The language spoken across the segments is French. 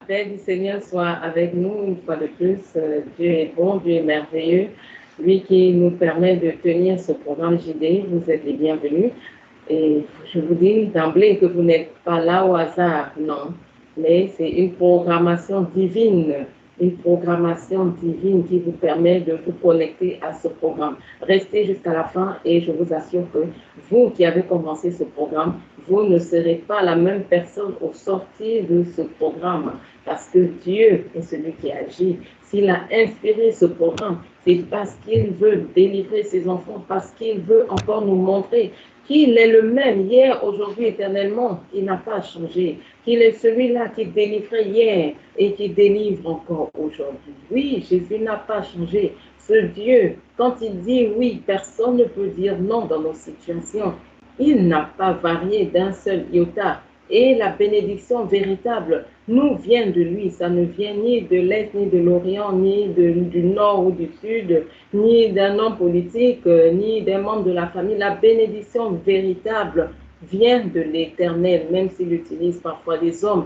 Paix du Seigneur soit avec nous une fois de plus. Dieu est bon, Dieu est merveilleux. Lui qui nous permet de tenir ce programme JD, vous êtes les bienvenus. Et je vous dis d'emblée que vous n'êtes pas là au hasard, non. Mais c'est une programmation divine qui vous permet de vous connecter à ce programme. Restez jusqu'à la fin et je vous assure que vous qui avez commencé ce programme, vous ne serez pas la même personne au sortir de ce programme parce que Dieu est celui qui agit. S'il a inspiré ce programme, c'est parce qu'il veut délivrer ses enfants, parce qu'il veut encore nous montrer qu'il est le même hier, aujourd'hui, éternellement, il n'a pas changé, qu'il est celui-là qui délivrait hier et qui délivre encore aujourd'hui. Oui, Jésus n'a pas changé. Ce Dieu, quand il dit oui, personne ne peut dire non dans nos situations. Il n'a pas varié d'un seul iota. Et la bénédiction véritable nous vient de lui. Ça ne vient ni de l'Est, ni de l'Orient, ni du Nord ou du Sud, ni d'un homme politique, ni d'un membre de la famille. La bénédiction véritable vient de l'Éternel, même s'il utilise parfois des hommes,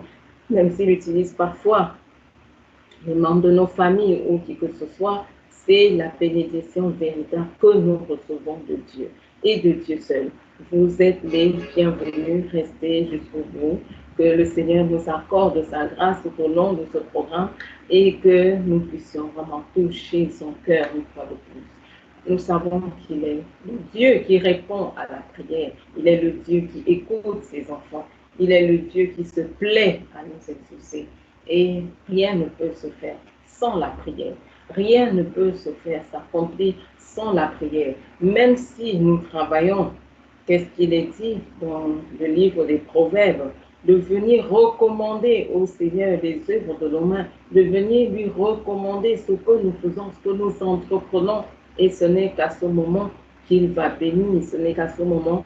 même s'il utilise parfois les membres de nos familles ou qui que ce soit. C'est la bénédiction véritable que nous recevons de Dieu et de Dieu seul. Vous êtes les bienvenus, restez jusqu'au bout, que le Seigneur nous accorde sa grâce tout au long de ce programme et que nous puissions vraiment toucher son cœur une fois de plus. Nous savons qu'il est le Dieu qui répond à la prière, il est le Dieu qui écoute ses enfants, il est le Dieu qui se plaît à nous exaucer et rien ne peut se faire sans la prière. Rien ne peut se faire, s'accomplir sans la prière. Même si nous travaillons, qu'est-ce qu'il est dit dans le livre des Proverbes, de venir recommander au Seigneur les œuvres de nos mains, de venir lui recommander ce que nous faisons, ce que nous entreprenons. Et ce n'est qu'à ce moment qu'il va bénir, ce n'est qu'à ce moment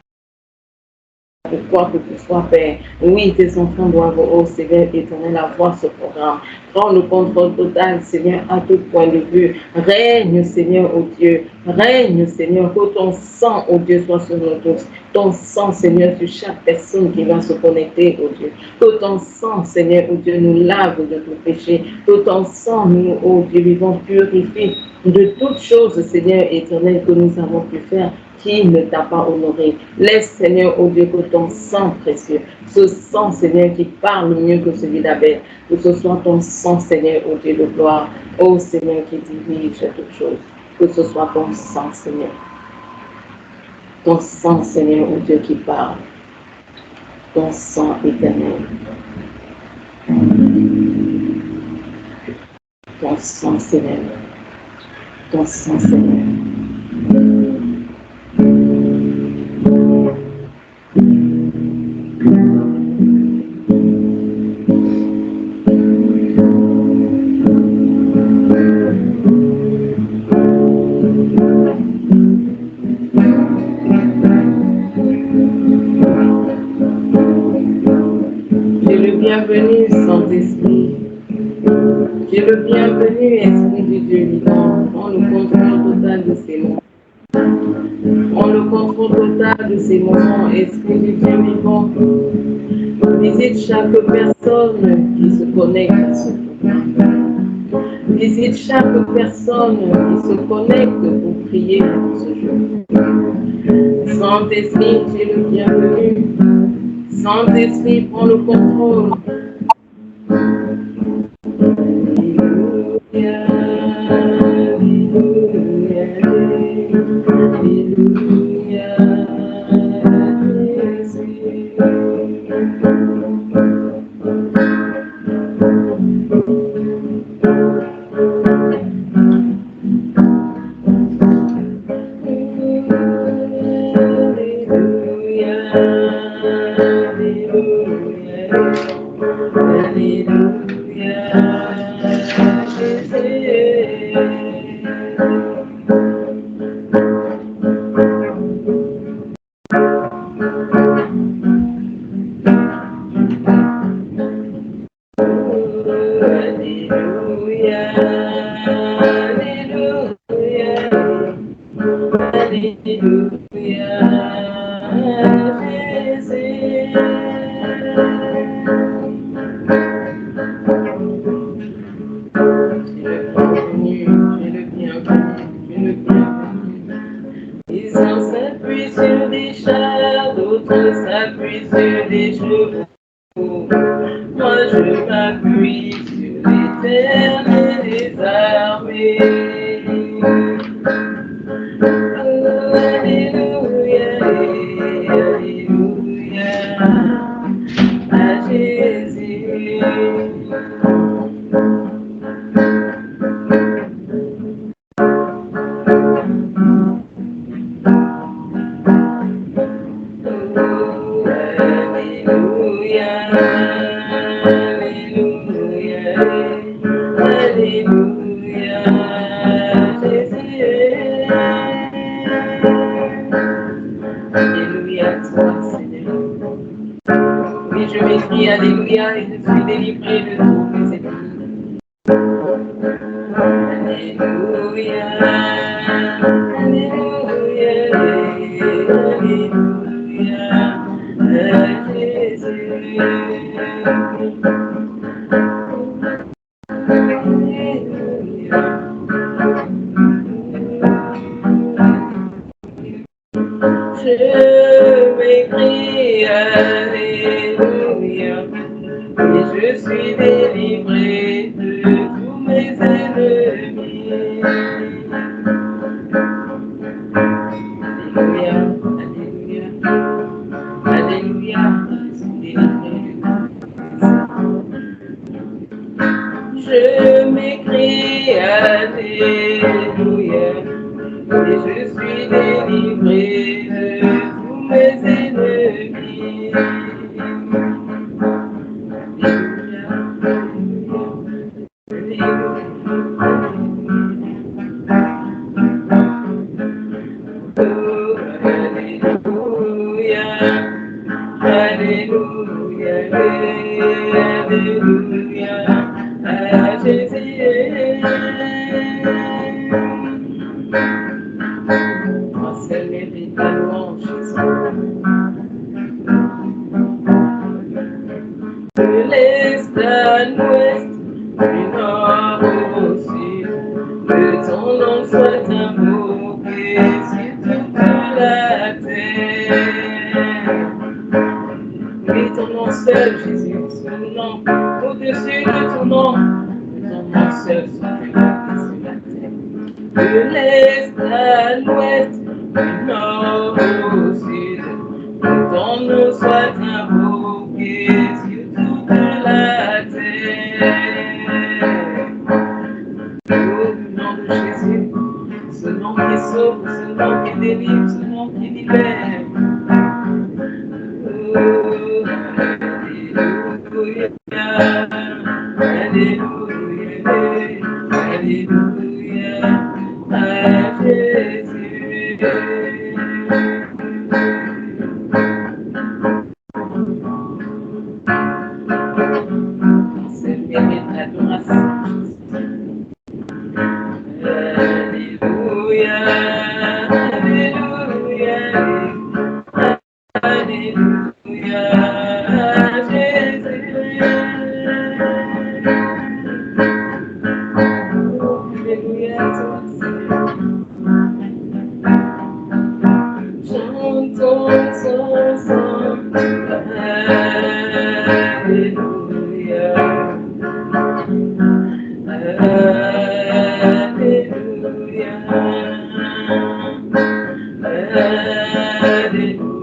quoi que tu sois, Père. Oui, tes enfants doivent, au Seigneur éternel, avoir ce programme. Prends le contrôle total, Seigneur, à tout point de vue. Règne, Seigneur, oh Dieu. Règne, Seigneur, que ton sang, oh Dieu, soit sur nous tous. Ton sang, Seigneur, sur chaque personne qui va se connecter, oh Dieu. Que ton sang, Seigneur, oh Dieu, nous lave de tout péché. Que ton sang, nous, oh Dieu, vivant, purifie de toutes choses, Seigneur éternel, que nous avons pu faire qui ne t'a pas honoré. Laisse, Seigneur, oh Dieu, que ton sang précieux, ce sang, Seigneur, qui parle mieux que celui d'Abel, que ce soit ton sang, Seigneur, oh Dieu de gloire, oh Seigneur, qui dirige toutes choses, que ce soit ton sang, Seigneur. Ton sang, Seigneur, oh Dieu, qui parle. Ton sang éternel. Ton sang, Seigneur. Ton sang, Seigneur. Bienvenue, Saint-Esprit. Tu es le bienvenu, Esprit du Dieu vivant. Prends le contrôle total de ces moments. Prends le contrôle total de ces moments, Esprit du Dieu vivant. Visite chaque personne qui se connecte à ce programme. Visite chaque personne qui se connecte pour prier pour ce jour. Saint-Esprit, tu es le bienvenu. Saint-Esprit, prends le contrôle. Alléluia, Alléluia, Alléluia, Jésus. des chevaux. Moi je m'appuie sur l'Éternel des armées. Alléluia, Alléluia, à Jésus. Oui, je m'écris Alléluia et je suis délivré de tous mes ennemis. Alléluia, Alléluia, Alléluia, Jésus. Je m'écris Alléluia et je suis délivré de tous mes ennemis. Alléluia, Alléluia, Alléluia, je suis délivré de tous. Je m'écris Alléluia et je suis délivré de tous mes ennemis. Alléluia, Alléluia, Alléluia, à Jésus. Moi seul mérite la louange, Jésus. De l'est à l'ouest, du nord au sud, que ton nom soit invoqué sur toute la terre. Oui, ton nom seul, Jésus, son nom, au-dessus de ton nom seul soit élevé sur la terre. De l'est à l'ouest, du nord au sud, que ton nom soit invoqué sur toute la terre. Au nom de Jésus, ce nom qui sauve, ce nom qui délivre, ce nom qui libère. Alléluia, Alléluia, à Jésus. C'est mérite l'adoration. Alléluia, Alléluia, Alléluia, Jésus. Alléluia, toi Seigneur. Chantons ensemble. Alléluia. Alléluia. Alléluia.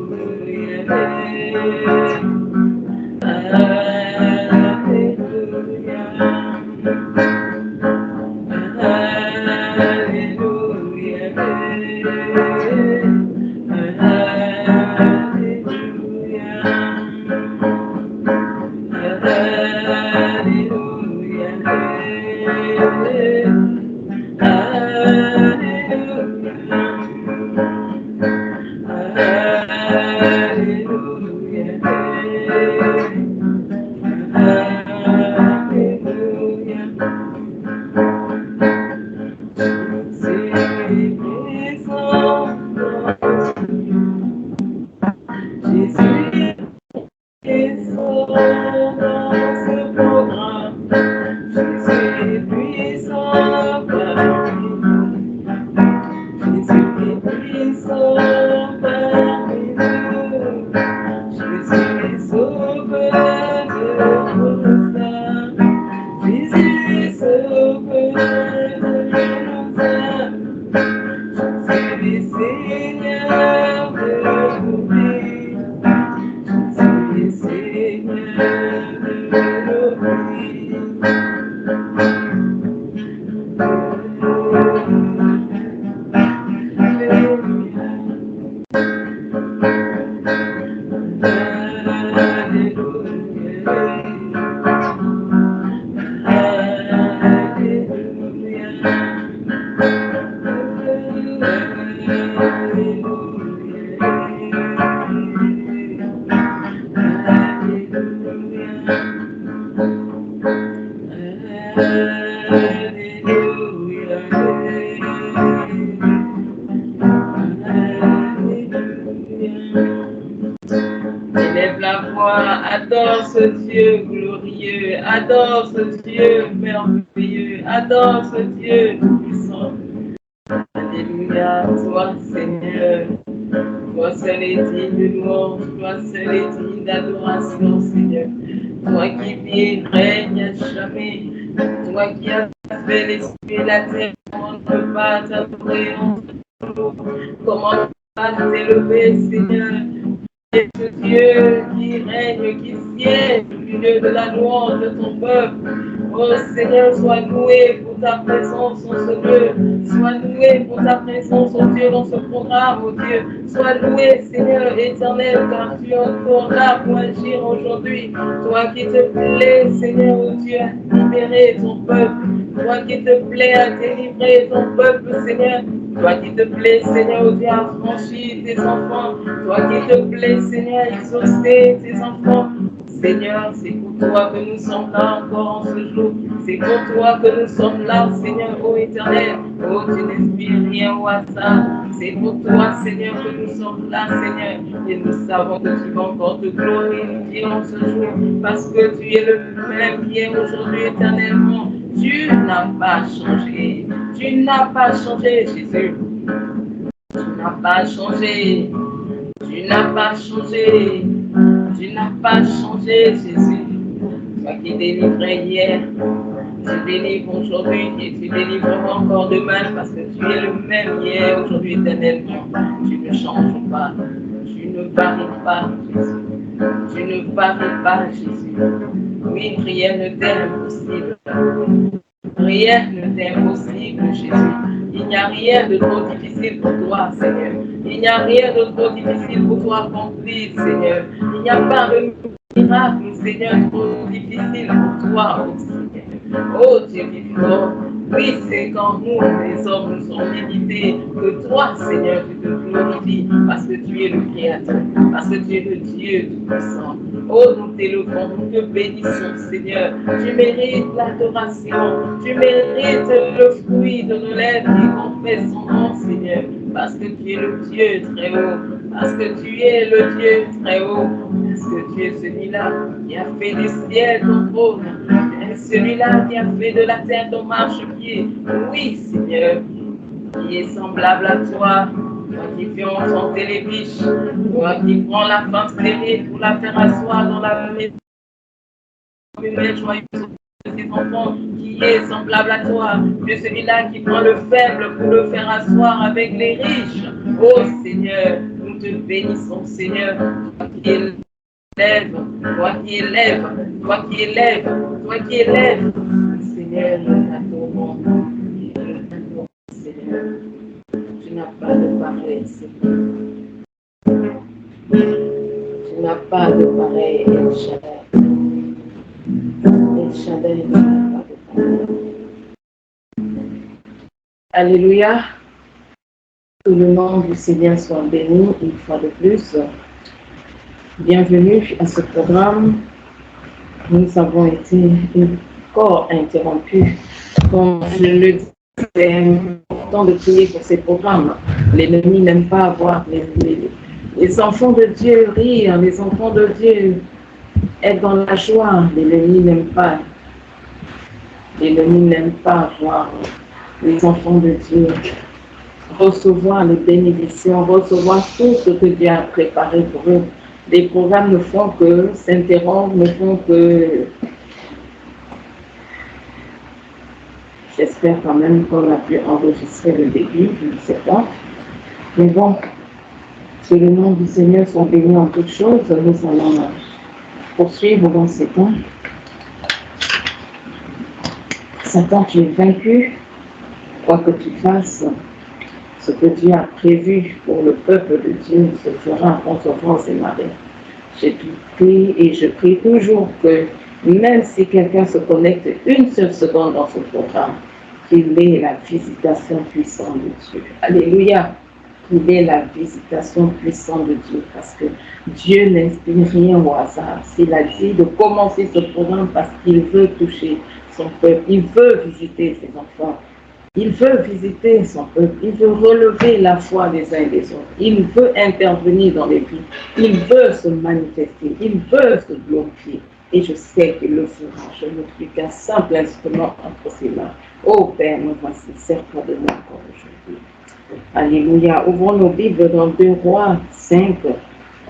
Élève la voix, adore ce Dieu glorieux, adore ce Dieu merveilleux, adore ce Dieu puissant. Alléluia, toi Seigneur, toi seul est digne de louange, toi seul est digne d'adoration Seigneur. Toi qui vis et règne à jamais, toi qui as fait les cieux et la terre, comment ne peut pas t'adorer en ce jour, comment ne pas t'élever Seigneur. Et ce Dieu qui règne, qui siège au milieu de la louange de ton peuple. Oh Seigneur, sois loué pour ta présence en ce lieu. Sois loué pour ta présence, oh Dieu, dans ce programme, oh Dieu. Sois loué, Seigneur éternel, car tu es encore là pour agir aujourd'hui. Toi qui te plais, Seigneur, oh Dieu, à libérer ton peuple. Toi qui te plais à délivrer ton peuple, Seigneur. Toi qui te plais, Seigneur, oh Dieu, à franchir tes enfants. Toi qui te plais, Seigneur, à exaucer tes enfants. Seigneur, c'est pour toi que nous sommes là encore en ce jour. C'est pour toi que nous sommes là, Seigneur, ô éternel. Oh, tu n'inspires rien au hasard. C'est pour toi, Seigneur, que nous sommes là, Seigneur. Et nous savons que tu vas encore te glorifier en ce jour. Parce que tu es le même qui est aujourd'hui éternellement. Tu n'as pas changé. Tu n'as pas changé, Jésus. Tu n'as pas changé. Tu n'as pas changé. Tu n'as pas changé, Jésus. Toi qui délivrais hier, tu délivres aujourd'hui et tu délivreras encore demain parce que tu es le même hier, aujourd'hui, éternellement. Tu ne changes pas. Tu ne varies pas, Jésus. Tu ne varies pas, Jésus. Oui, rien ne t'est impossible. Rien ne t'est impossible, Jésus. Il n'y a rien de trop difficile pour toi, Seigneur. Il n'y a rien de trop difficile pour toi à accomplir, Seigneur. Il n'y a pas de miracle, Seigneur, trop difficile pour toi, oh Seigneur. Oh Dieu vivant. Oui, c'est quand nous, les hommes, nous sommes limités, que toi, Seigneur, tu te glorifies, parce que tu es le Créateur, parce que tu es le Dieu tout-puissant. Oh, nous t'élevons, nous te bénissons, Seigneur. Tu mérites l'adoration, tu mérites le fruit de nos lèvres qui confessent son nom, Seigneur, parce que tu es le Dieu très haut, parce que tu es le Dieu très haut, parce que tu es celui-là qui a fait du ciel ton trône, celui-là qui a fait de la terre ton marchepied. Oui, Seigneur, qui est semblable à toi, toi qui fais enchanter les biches, toi qui prends la femme stérile pour la faire asseoir dans la maison, une mère joyeuse de tes enfants, qui est semblable à toi, tu es celui-là qui prend le faible pour le faire asseoir avec les riches. Oh Seigneur, nous te bénissons, Seigneur, toi qui élève, toi qui élève, toi qui élève, toi qui élève. Seigneur, nous t'adorons. Seigneur, tu n'as pas de pareil, Seigneur. Tu n'as pas de pareil, El Shaddai. El Shaddai, tu n'as pas de pareil. Alléluia. Que le nom du Seigneur soit béni une fois de plus. Bienvenue à ce programme. Nous avons été encore interrompus. Comme je le dis, c'est important de prier pour ces programmes. L'ennemi n'aime pas voir les enfants de Dieu rire, les enfants de Dieu être dans la joie. L'ennemi n'aime pas. L'ennemi n'aime pas voir les enfants de Dieu recevoir les bénédictions, recevoir tout ce que Dieu a préparé pour eux. Les programmes ne font que s'interrompre, ne font que... J'espère quand même qu'on a pu enregistrer le début, je ne sais pas. Mais bon, que le nom du Seigneur soit béni en toutes choses, nous allons poursuivre dans ces temps. Satan, tu es vaincu, quoi que tu fasses, ce que Dieu a prévu pour le peuple de Dieu se fera contre vents et marées. J'ai tout pris et je prie toujours que même si quelqu'un se connecte une seule seconde dans ce programme, qu'il ait la visitation puissante de Dieu. Alléluia. Qu'il ait la visitation puissante de Dieu, parce que Dieu n'inspire rien au hasard. S'il a dit de commencer ce programme parce qu'il veut toucher son peuple, il veut visiter ses enfants, il veut visiter son peuple, il veut relever la foi des uns et des autres, il veut intervenir dans les vies, il veut se manifester, il veut se glorifier. Et je sais qu'il le fera. Je ne suis qu'un simple instrument entre ses mains. Ô Père, nous voici, sers-toi de nous encore aujourd'hui. Alléluia. Ouvrons nos Bibles dans 2 Rois 5.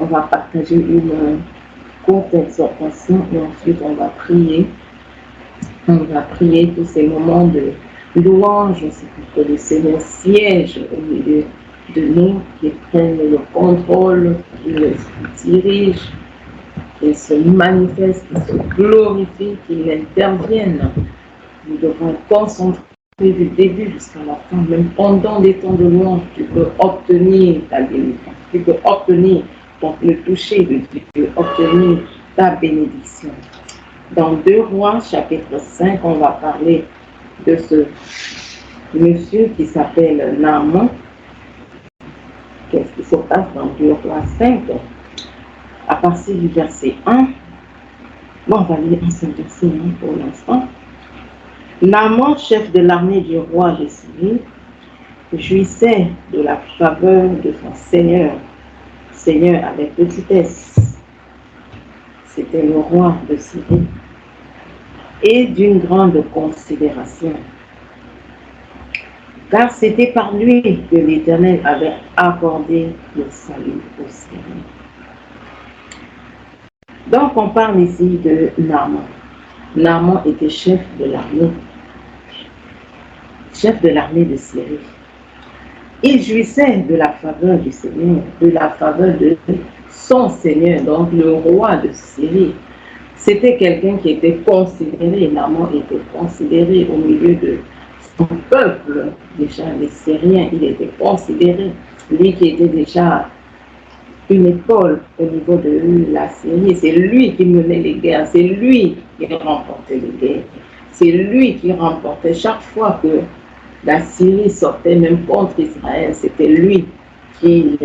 On va partager une courte exhortation et ensuite on va prier. On va prier tous ces moments de louange, c'est pour que le Seigneur siège au milieu de nous, qu'il prenne le contrôle, qu'il dirige, qu'il se manifeste, qu'il se glorifie, qu'il intervienne. Nous devons concentrer du début jusqu'à la fin, même pendant les temps de louange, tu peux obtenir ta bénédiction, tu peux obtenir le toucher de Dieu, tu peux obtenir ta bénédiction. Dans 2 Rois, chapitre 5, on va parler de ce monsieur qui s'appelle Naaman. Qu'est-ce qui se passe dans 2 Rois 5? À partir du verset 1, bon, on va lire un seul verset pour l'instant. Naaman, chef de l'armée du roi de Syrie, jouissait de la faveur de son Seigneur avec petitesse. C'était le roi de Syrie, et d'une grande considération, car c'était par lui que l'Éternel avait accordé le salut aux Syriens. Donc on parle ici de Naaman. Naaman était chef de l'armée de Syrie. Il jouissait de la faveur du Seigneur, de la faveur de son Seigneur, donc le roi de Syrie. C'était quelqu'un qui était considéré, Naaman était considéré au milieu de son peuple, déjà les Syriens, il était considéré, lui qui était déjà une école au niveau de la Syrie, c'est lui qui menait les guerres, c'est lui qui remportait les guerres, c'est lui qui remportait chaque fois que la Syrie sortait même contre Israël, c'était lui qui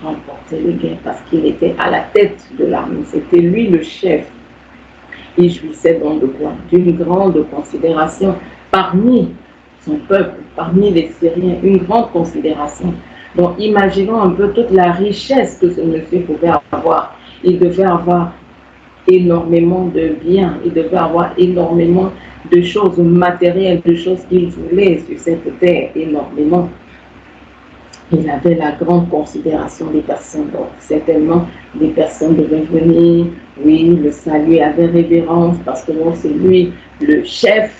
remportait les guerres parce qu'il était à la tête de l'armée, c'était lui le chef. Il jouissait donc de quoi? D'une grande considération parmi son peuple, parmi les Syriens, une grande considération. Donc imaginons un peu toute la richesse que ce monsieur pouvait avoir. Il devait avoir énormément de biens, il devait avoir énormément de choses matérielles, de choses qu'il voulait sur cette terre, énormément. Il avait la grande considération des personnes. Donc, certainement, des personnes devaient venir. Oui, le salut avait révérence parce que bon, c'est lui le chef,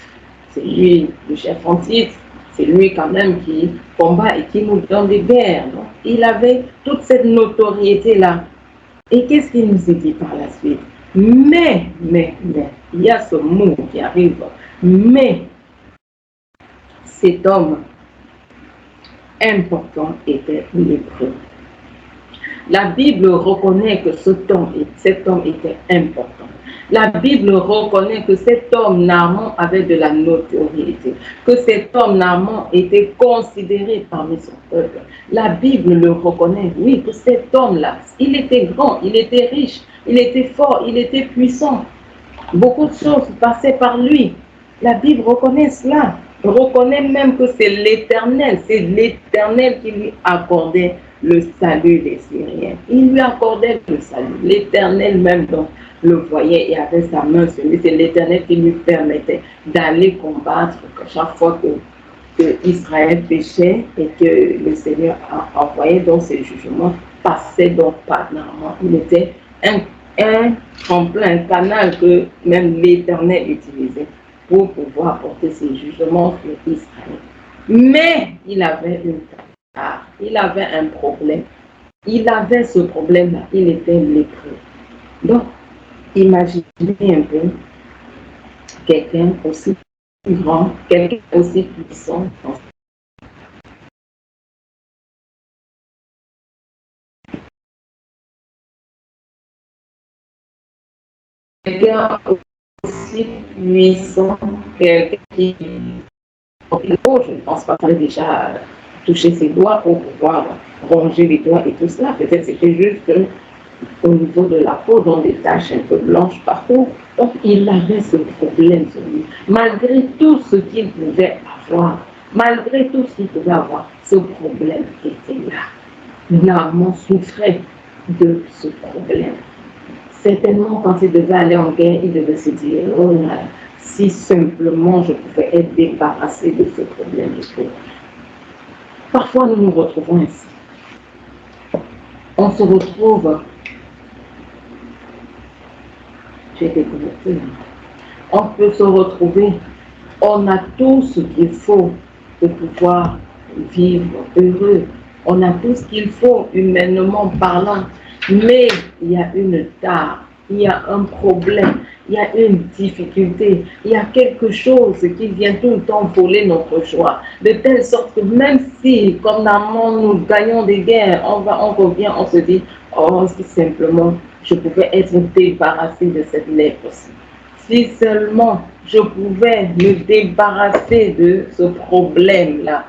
c'est lui le chef en titre, c'est lui quand même qui combat et qui nous donne des guerres. Donc, il avait toute cette notoriété-là. Et qu'est-ce qu'il nous a dit par la suite? Mais, il y a ce mot qui arrive. Mais, cet homme important était lépreux. La Bible reconnaît que cet homme était important. La Bible reconnaît que cet homme, Naaman, avait de la notoriété, que cet homme, Naaman, était considéré parmi son peuple. La Bible le reconnaît, oui, que cet homme-là, il était grand, il était riche, il était fort, il était puissant. Beaucoup de choses passaient par lui. La Bible reconnaît cela. Reconnaît même que c'est l'Éternel qui lui accordait le salut des Syriens. Il lui accordait le salut. L'Éternel même donc le voyait et avait sa main sur lui. C'est l'Éternel qui lui permettait d'aller combattre chaque fois que Israël péchait et que le Seigneur a envoyé donc ses jugements, passait donc par Naaman. Il était un tremplin, un canal que même l'Éternel utilisait pour pouvoir porter ses jugements sur Israël. Mais il avait une tare, il avait un problème. Il avait ce problème-là, il était lépreux. Donc, imaginez un peu quelqu'un aussi plus grand, quelqu'un aussi puissant. Quelqu'un aussi puissant, quelqu'un qui je ne pense pas qu'il ait déjà touché ses doigts pour pouvoir ronger les doigts et tout cela. Peut-être c'était juste au niveau de la peau, dans des taches un peu blanches partout. Donc il avait ce problème sur lui. Malgré tout ce qu'il pouvait avoir, malgré tout ce qu'il pouvait avoir, ce problème était là. Naaman souffrait de ce problème. Certainement, quand il devait aller en guerre, il devait se dire, oh là, si simplement je pouvais être débarrassé de ce problème. Parfois, nous nous retrouvons ainsi. On se retrouve, j'ai déconnecté, on peut se retrouver, on a tout ce qu'il faut pour pouvoir vivre heureux. On a tout ce qu'il faut humainement parlant, mais il y a une tare, il y a un problème, il y a une difficulté, il y a quelque chose qui vient tout le temps voler notre joie, de telle sorte que même si, comme Naaman, nous gagnons des guerres, on revient, on se dit, oh, si simplement je pouvais être débarrassé de cette lèpre-ci. Si seulement je pouvais me débarrasser de ce problème-là.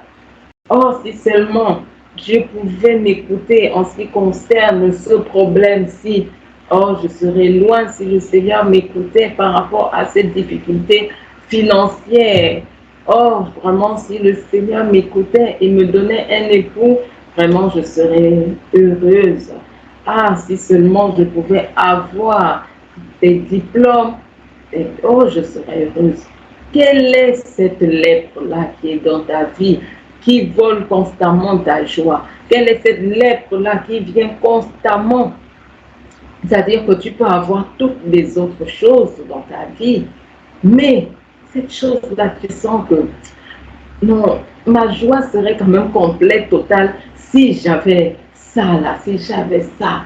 Oh, si seulement je pouvais m'écouter en ce qui concerne ce problème-ci. Oh, je serais loin si le Seigneur m'écoutait par rapport à cette difficulté financière. Oh, vraiment, si le Seigneur m'écoutait et me donnait un époux, vraiment, je serais heureuse. Ah, si seulement je pouvais avoir des diplômes, et oh, je serais heureuse. Quelle est cette lèpre-là qui est dans ta vie, qui vole constamment ta joie? Quelle est cette lèpre-là qui vient constamment? C'est-à-dire que tu peux avoir toutes les autres choses dans ta vie, mais cette chose-là, tu sens que non, ma joie serait quand même complète, totale, si j'avais ça là, si j'avais ça.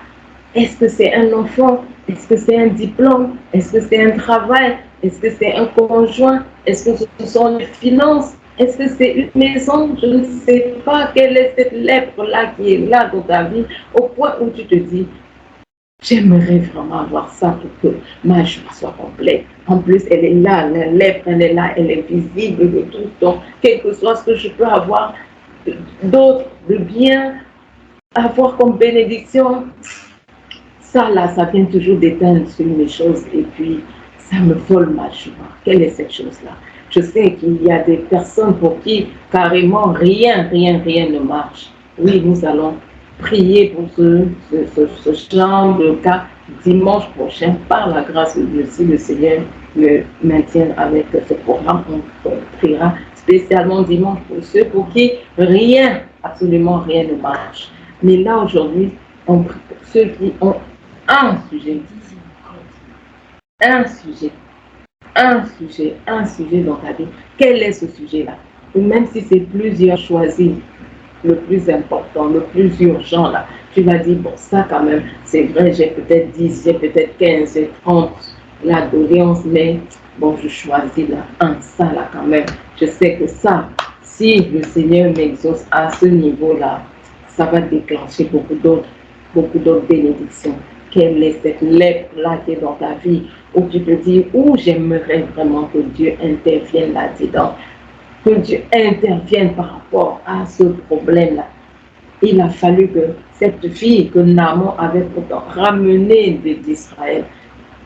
Est-ce que c'est un enfant? Est-ce que c'est un diplôme? Est-ce que c'est un travail? Est-ce que c'est un conjoint? Est-ce que ce sont les finances? Est-ce que c'est une maison? Je ne sais pas quelle est cette lèpre-là qui est là dans ta vie, au point où tu te dis, j'aimerais vraiment avoir ça pour que ma joie soit complète. En plus, elle est là, la lèpre, elle est là, elle est visible de tout temps. Quel que soit ce que je peux avoir d'autre, de bien, avoir comme bénédiction, ça là, ça vient toujours d'éteindre sur mes choses et puis ça me vole ma joie. Quelle est cette chose-là? Je sais qu'il y a des personnes pour qui carrément rien ne marche. Oui, nous allons prier pour ce genre de cas dimanche prochain par la grâce de Dieu. Si le Seigneur me maintient avec ce programme, on priera spécialement dimanche pour ceux pour qui rien, absolument rien ne marche. Mais là aujourd'hui, on prie pour ceux qui ont un sujet dans ta vie. Quel est ce sujet-là? Ou même si c'est plusieurs choisis, le plus important, le plus urgent là, tu vas dire, bon, ça quand même, c'est vrai, j'ai peut-être 10, j'ai peut-être 15, j'ai 30 la doléance, mais bon, je choisis là, ça là quand même. Je sais que ça, si le Seigneur m'exauce à ce niveau-là, ça va déclencher beaucoup d'autres bénédictions. Quelle est cette lèpre-là qui est dans ta vie, où tu te dis, j'aimerais vraiment que Dieu intervienne là-dedans, que Dieu intervienne par rapport à ce problème-là. Il a fallu que cette fille que Naaman avait pourtant ramenée d'Israël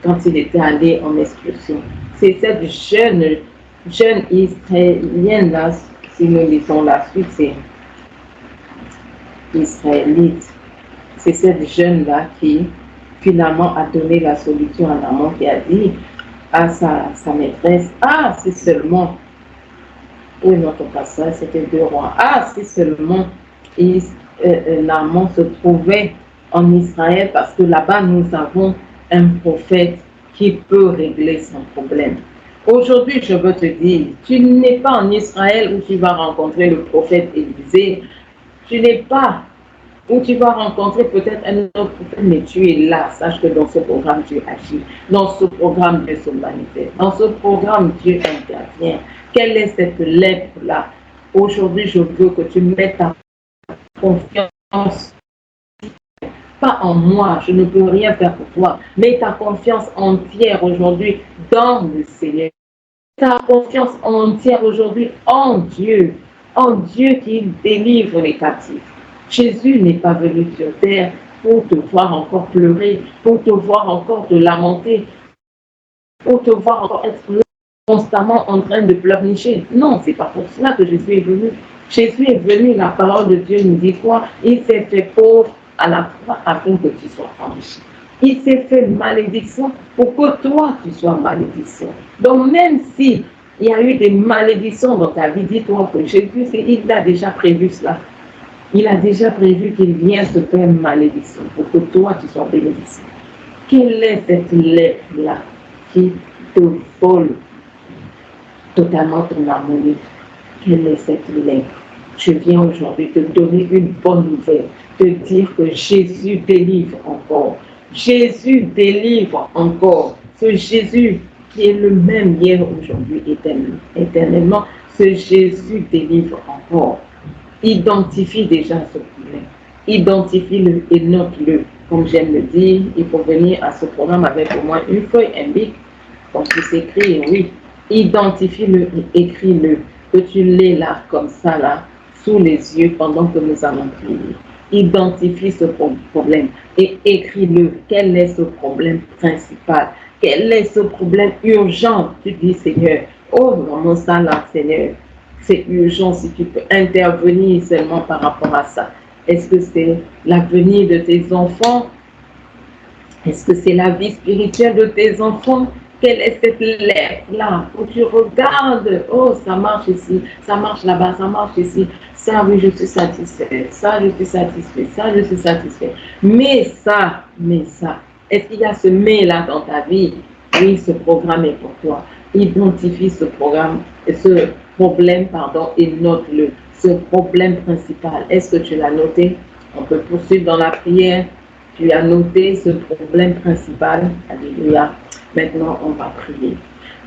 quand il était allé en excursion, c'est cette jeune Israélienne-là, si nous lisons la suite, c'est Israélite. C'est cette jeune-là qui finalement a donné la solution à Naaman, qui a dit à sa maîtresse, si seulement, oui, notre passage, c'était 2 rois, si seulement Naaman se trouvait en Israël, parce que là-bas, nous avons un prophète qui peut régler son problème. Aujourd'hui, je veux te dire, tu n'es pas en Israël où tu vas rencontrer le prophète Élisée, tu n'es pas où tu vas rencontrer peut-être un autre prophète, mais tu es là. Sache que dans ce programme, Dieu agit. Dans ce programme, Dieu se manifeste. Dans ce programme, Dieu intervient. Quelle est cette lèpre-là? Aujourd'hui, je veux que tu mettes ta confiance, pas en moi, je ne peux rien faire pour toi, mais ta confiance entière aujourd'hui dans le Seigneur. Ta confiance entière aujourd'hui en Dieu qui délivre les captifs. Jésus n'est pas venu sur terre pour te voir encore pleurer, pour te voir encore te lamenter, pour te voir encore être constamment en train de pleurnicher. Non, c'est pas pour cela que Jésus est venu. Jésus est venu, la parole de Dieu nous dit quoi? Il s'est fait pauvre à la croix afin que tu sois enrichi. Il s'est fait malédiction pour que toi, tu sois malédiction. Donc, même si il y a eu des malédictions dans ta vie, dis-toi que Jésus, il a déjà prévu cela. Il a déjà prévu qu'il vient te faire malédiction pour que toi, tu sois bénédiction. Quelle est cette lèpre-là qui te vole totalement ton harmonie? Quelle est cette lèpre? Je viens aujourd'hui te donner une bonne nouvelle, te dire que Jésus délivre encore. Jésus délivre encore. Ce Jésus qui est le même hier, aujourd'hui, éternellement, ce Jésus délivre encore. Identifie déjà ce problème. Identifie-le et note-le. Comme j'aime le dire, il faut venir à ce programme avec au moins une feuille, un bic, qu'on puisse écrire, oui. Identifie-le et écris-le. Que tu l'aies là, comme ça, là, sous les yeux pendant que nous allons prier. Identifie ce problème et écris-le. Quel est ce problème principal? Quel est ce problème urgent? Tu dis, Seigneur, oh, vraiment ça là, Seigneur, c'est urgent si tu peux intervenir seulement par rapport à ça. Est-ce que c'est l'avenir de tes enfants? Est-ce que c'est la vie spirituelle de tes enfants? Quelle est cette lèpre-là où tu regardes, oh, ça marche ici, ça marche là-bas, ça marche ici. Ça, oui, je suis satisfait. Ça, je suis satisfait. Ça, je suis satisfait. Mais ça, est-ce qu'il y a ce mais-là dans ta vie? Oui, ce programme est pour toi. Identifie ce problème, et note-le. Ce problème principal, est-ce que tu l'as noté? On peut poursuivre dans la prière. Tu as noté ce problème principal. Alléluia. Maintenant, on va prier.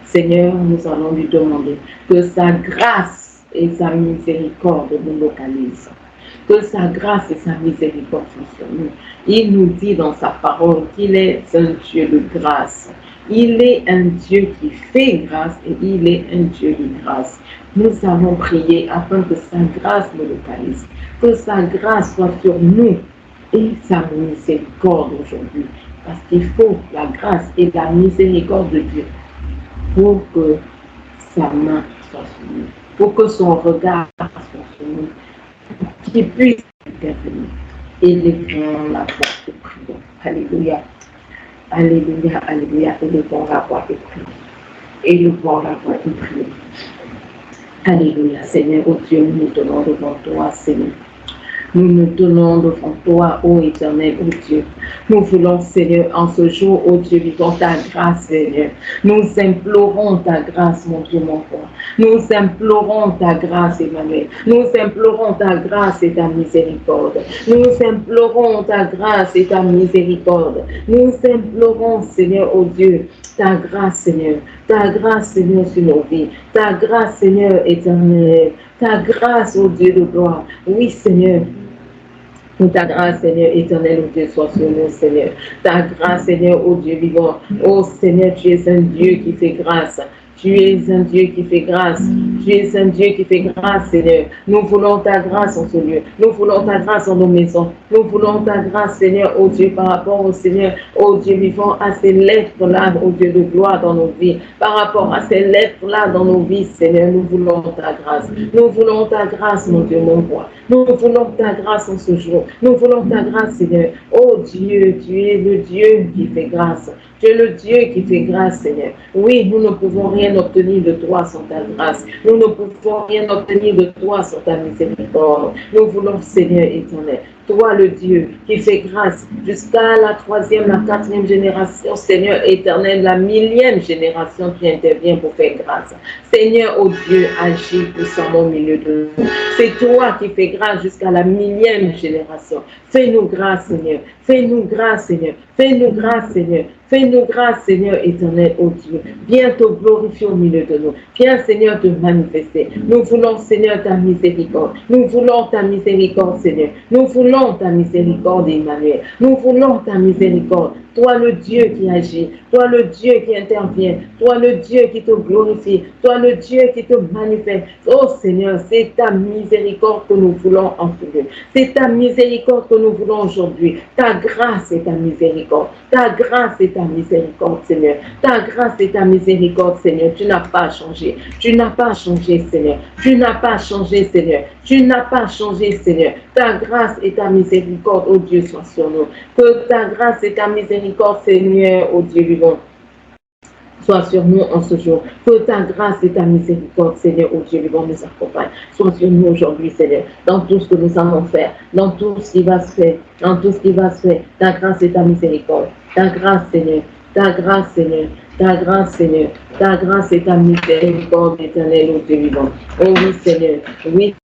Seigneur, nous allons lui demander que sa grâce et sa miséricorde nous localisent. Que sa grâce et sa miséricorde soient sur nous. Il nous dit dans sa parole qu'il est un Dieu de grâce. Il est un Dieu qui fait grâce et il est un Dieu de grâce. Nous allons prier afin que sa grâce nous localise. Que sa grâce soit sur nous et sa miséricorde aujourd'hui. Parce qu'il faut la grâce et la miséricorde de Dieu pour que sa main soit sur nous, pour que son regard soit sur nous, qu'il puisse intervenir. Et lèvons la voix et prions. Alléluia. Alléluia, alléluia. Et lèvons la voix et prions. Et lèvons la voix et prions. Alléluia. Seigneur, oh Dieu, nous nous tenons devant toi, Seigneur. Nous nous tenons devant toi, ô éternel, ô Dieu. Nous voulons, Seigneur, en ce jour, ô Dieu, vivant ta grâce, Seigneur. Nous implorons ta grâce, mon Dieu, mon roi. Nous implorons ta grâce, Emmanuel. Nous implorons ta grâce et ta miséricorde. Nous implorons ta grâce et ta miséricorde. Nous implorons, Seigneur, ô Dieu, ta grâce, Seigneur. Ta grâce, Seigneur, sur nos vies. Ta grâce, Seigneur, éternel. Ta grâce, ô Dieu de gloire. Oui, Seigneur. Ta grâce, Seigneur, éternel, ô Dieu, soit sur nous, Seigneur. Ta grâce, Seigneur, ô Dieu vivant. Ô Seigneur, tu es un Dieu qui fait grâce. Tu es un Dieu qui fait grâce. Tu es un Dieu qui fait grâce, Seigneur. Nous voulons ta grâce en ce lieu. Nous voulons ta grâce en nos maisons. Nous voulons ta grâce, Seigneur, ô Dieu, par rapport au Seigneur, ô Dieu vivant, à ces lettres-là, ô Dieu de gloire dans nos vies. Par rapport à ces lettres-là dans nos vies, Seigneur, nous voulons ta grâce. Nous voulons ta grâce, mon Dieu, mon roi. Nous voulons ta grâce en ce jour. Nous voulons ta grâce, Seigneur. Oh Dieu, tu es le Dieu qui fait grâce. Tu es le Dieu qui fait grâce, Seigneur. Oui, nous ne pouvons rien obtenir de toi sans ta grâce. Nous ne pouvons rien obtenir de toi sans ta miséricorde. Nous voulons, Seigneur éternel, Toi le Dieu qui fait grâce jusqu'à la 3e, la 4e génération, Seigneur éternel, la 1000e génération qui intervient pour faire grâce. Seigneur, oh Dieu, agis puissamment au milieu de nous. C'est toi qui fais grâce jusqu'à la 1000e génération. Fais-nous grâce, Seigneur. Fais-nous grâce, Seigneur. Fais-nous grâce, Seigneur. Fais-nous grâce, Seigneur éternel, oh Dieu. Viens te glorifier au milieu de nous. Viens, Seigneur, te manifester. Nous voulons, Seigneur, ta miséricorde. Nous voulons ta miséricorde, Seigneur. Nous voulons ta miséricorde, Emmanuel. Nous voulons ta miséricorde. Toi le Dieu qui agit, toi le Dieu qui intervient, toi le Dieu qui te glorifie, toi le Dieu qui te manifeste. Oh Seigneur, c'est ta miséricorde que nous voulons enfumer. C'est ta miséricorde que nous voulons aujourd'hui. Ta grâce et ta miséricorde. Ta grâce et ta miséricorde, Seigneur. Ta grâce et ta miséricorde, Seigneur. Tu n'as pas changé. Tu n'as pas changé, Seigneur. Tu n'as pas changé, Seigneur. Tu n'as pas changé, Seigneur. Ta grâce et ta miséricorde, oh Dieu, soient sur nous. Que ta grâce et ta miséricorde, Seigneur, oh Dieu vivant, sois sur nous en ce jour. Que ta grâce et ta miséricorde, Seigneur, oh Dieu vivant, nous accompagne. Sois sur nous aujourd'hui, Seigneur, dans tout ce que nous allons faire, dans tout ce qui va se faire, dans tout ce qui va se faire. Ta grâce et ta miséricorde. Ta grâce, Seigneur. Ta grâce, Seigneur. Ta grâce, Seigneur. Ta grâce et ta miséricorde éternelle, oh Dieu vivant. Oh oui, Seigneur. Oui,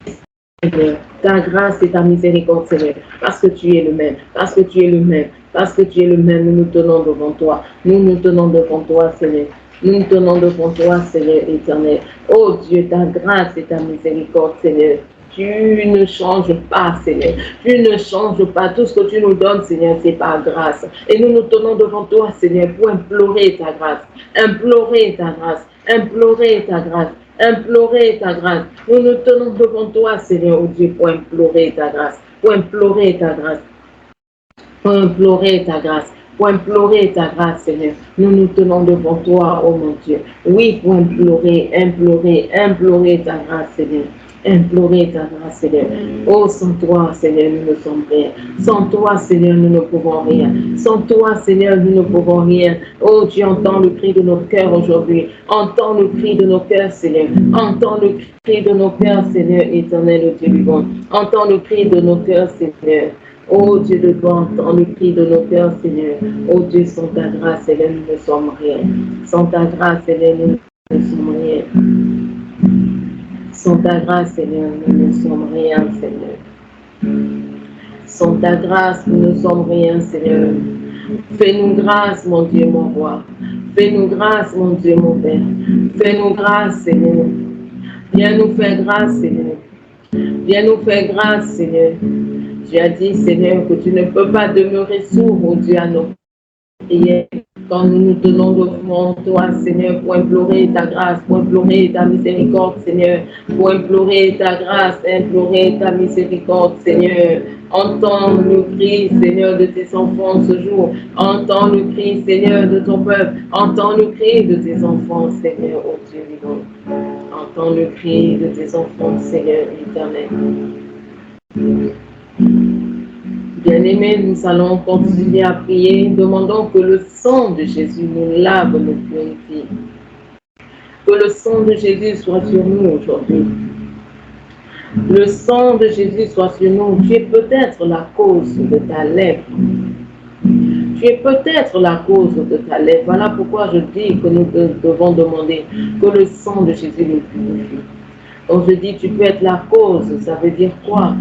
Seigneur. Ta grâce et ta miséricorde, Seigneur. Parce que tu es le même. Parce que tu es le même. Parce que tu es le même, nous nous tenons devant toi. Nous nous tenons devant toi, Seigneur. Nous nous tenons devant toi, Seigneur éternel. Oh Dieu, ta grâce et ta miséricorde, Seigneur. Tu ne changes pas, Seigneur. Tu ne changes pas. Tout ce que tu nous donnes, Seigneur, c'est par grâce. Et nous nous tenons devant toi, Seigneur, pour implorer ta grâce. Implorer ta grâce. Implorer ta grâce. Implorer ta grâce. Nous nous tenons devant toi, Seigneur, oh Dieu, pour implorer ta grâce. Pour implorer ta grâce. Pour implorer ta grâce, pour implorer ta grâce, Seigneur. Nous nous tenons devant toi, oh mon Dieu. Oui, pour implorer ta grâce, Seigneur. Implorer ta grâce, Seigneur. Oh, sans toi, Seigneur, nous ne sommes rien. Sans toi, Seigneur, nous ne pouvons rien. Sans toi, Seigneur, nous ne pouvons rien. Oh, tu entends le cri de nos cœurs aujourd'hui. Entends le cri de nos cœurs, Seigneur. Entends le cri de nos cœurs, Seigneur, éternel, Dieu vivant. Entends le cri de nos cœurs, Seigneur. Oh Dieu de gloire, entends le cri de nos cœurs, Seigneur. Oh Dieu, sans ta grâce, Seigneur, nous ne sommes rien. Sans ta grâce, Seigneur, nous ne sommes rien. Sans ta grâce, Seigneur, nous ne sommes rien, Seigneur. Sans ta grâce, nous ne sommes rien, Seigneur. Fais-nous grâce, mon Dieu, mon roi. Fais-nous grâce, mon Dieu, mon Père. Fais-nous grâce, Seigneur. Viens nous faire grâce, Seigneur. Viens nous faire grâce, Seigneur. Tu as dit, Seigneur, que tu ne peux pas demeurer sourd, oh Dieu, à nos prières. Quand nous nous tenons devant toi, Seigneur, pour implorer ta grâce, pour implorer ta miséricorde, Seigneur, pour implorer ta grâce, implorer ta miséricorde, Seigneur. Entends le cri, Seigneur, de tes enfants ce jour. Entends le cri, Seigneur, de ton peuple. Entends le cri de tes enfants, Seigneur, oh Dieu vivant. Entends le cri de tes enfants, Seigneur éternel. Bien-aimés, nous allons continuer à prier. Demandons que le sang de Jésus nous lave, nous purifie. Que le sang de Jésus soit sur nous aujourd'hui. Le sang de Jésus soit sur nous. Tu es peut-être la cause de ta lèpre. Tu es peut-être la cause de ta lèpre. Voilà pourquoi je dis que nous devons demander que le sang de Jésus nous purifie. Donc je dis, tu peux être la cause. Ça veut dire quoi?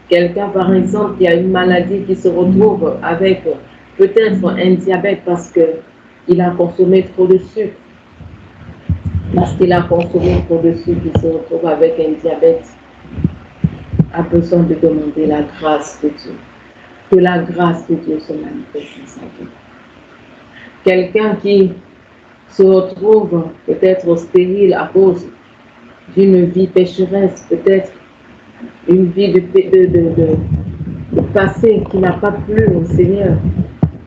Quelqu'un, par exemple, qui a une maladie, qui se retrouve avec peut-être un diabète parce qu'il a consommé trop de sucre. Parce qu'il a consommé trop de sucre, il se retrouve avec un diabète, a besoin de demander la grâce de Dieu. Que la grâce de Dieu se manifeste dans sa vie. Quelqu'un qui se retrouve peut-être stérile à cause d'une vie pécheresse, peut-être une vie de passé qui n'a pas plu au Seigneur,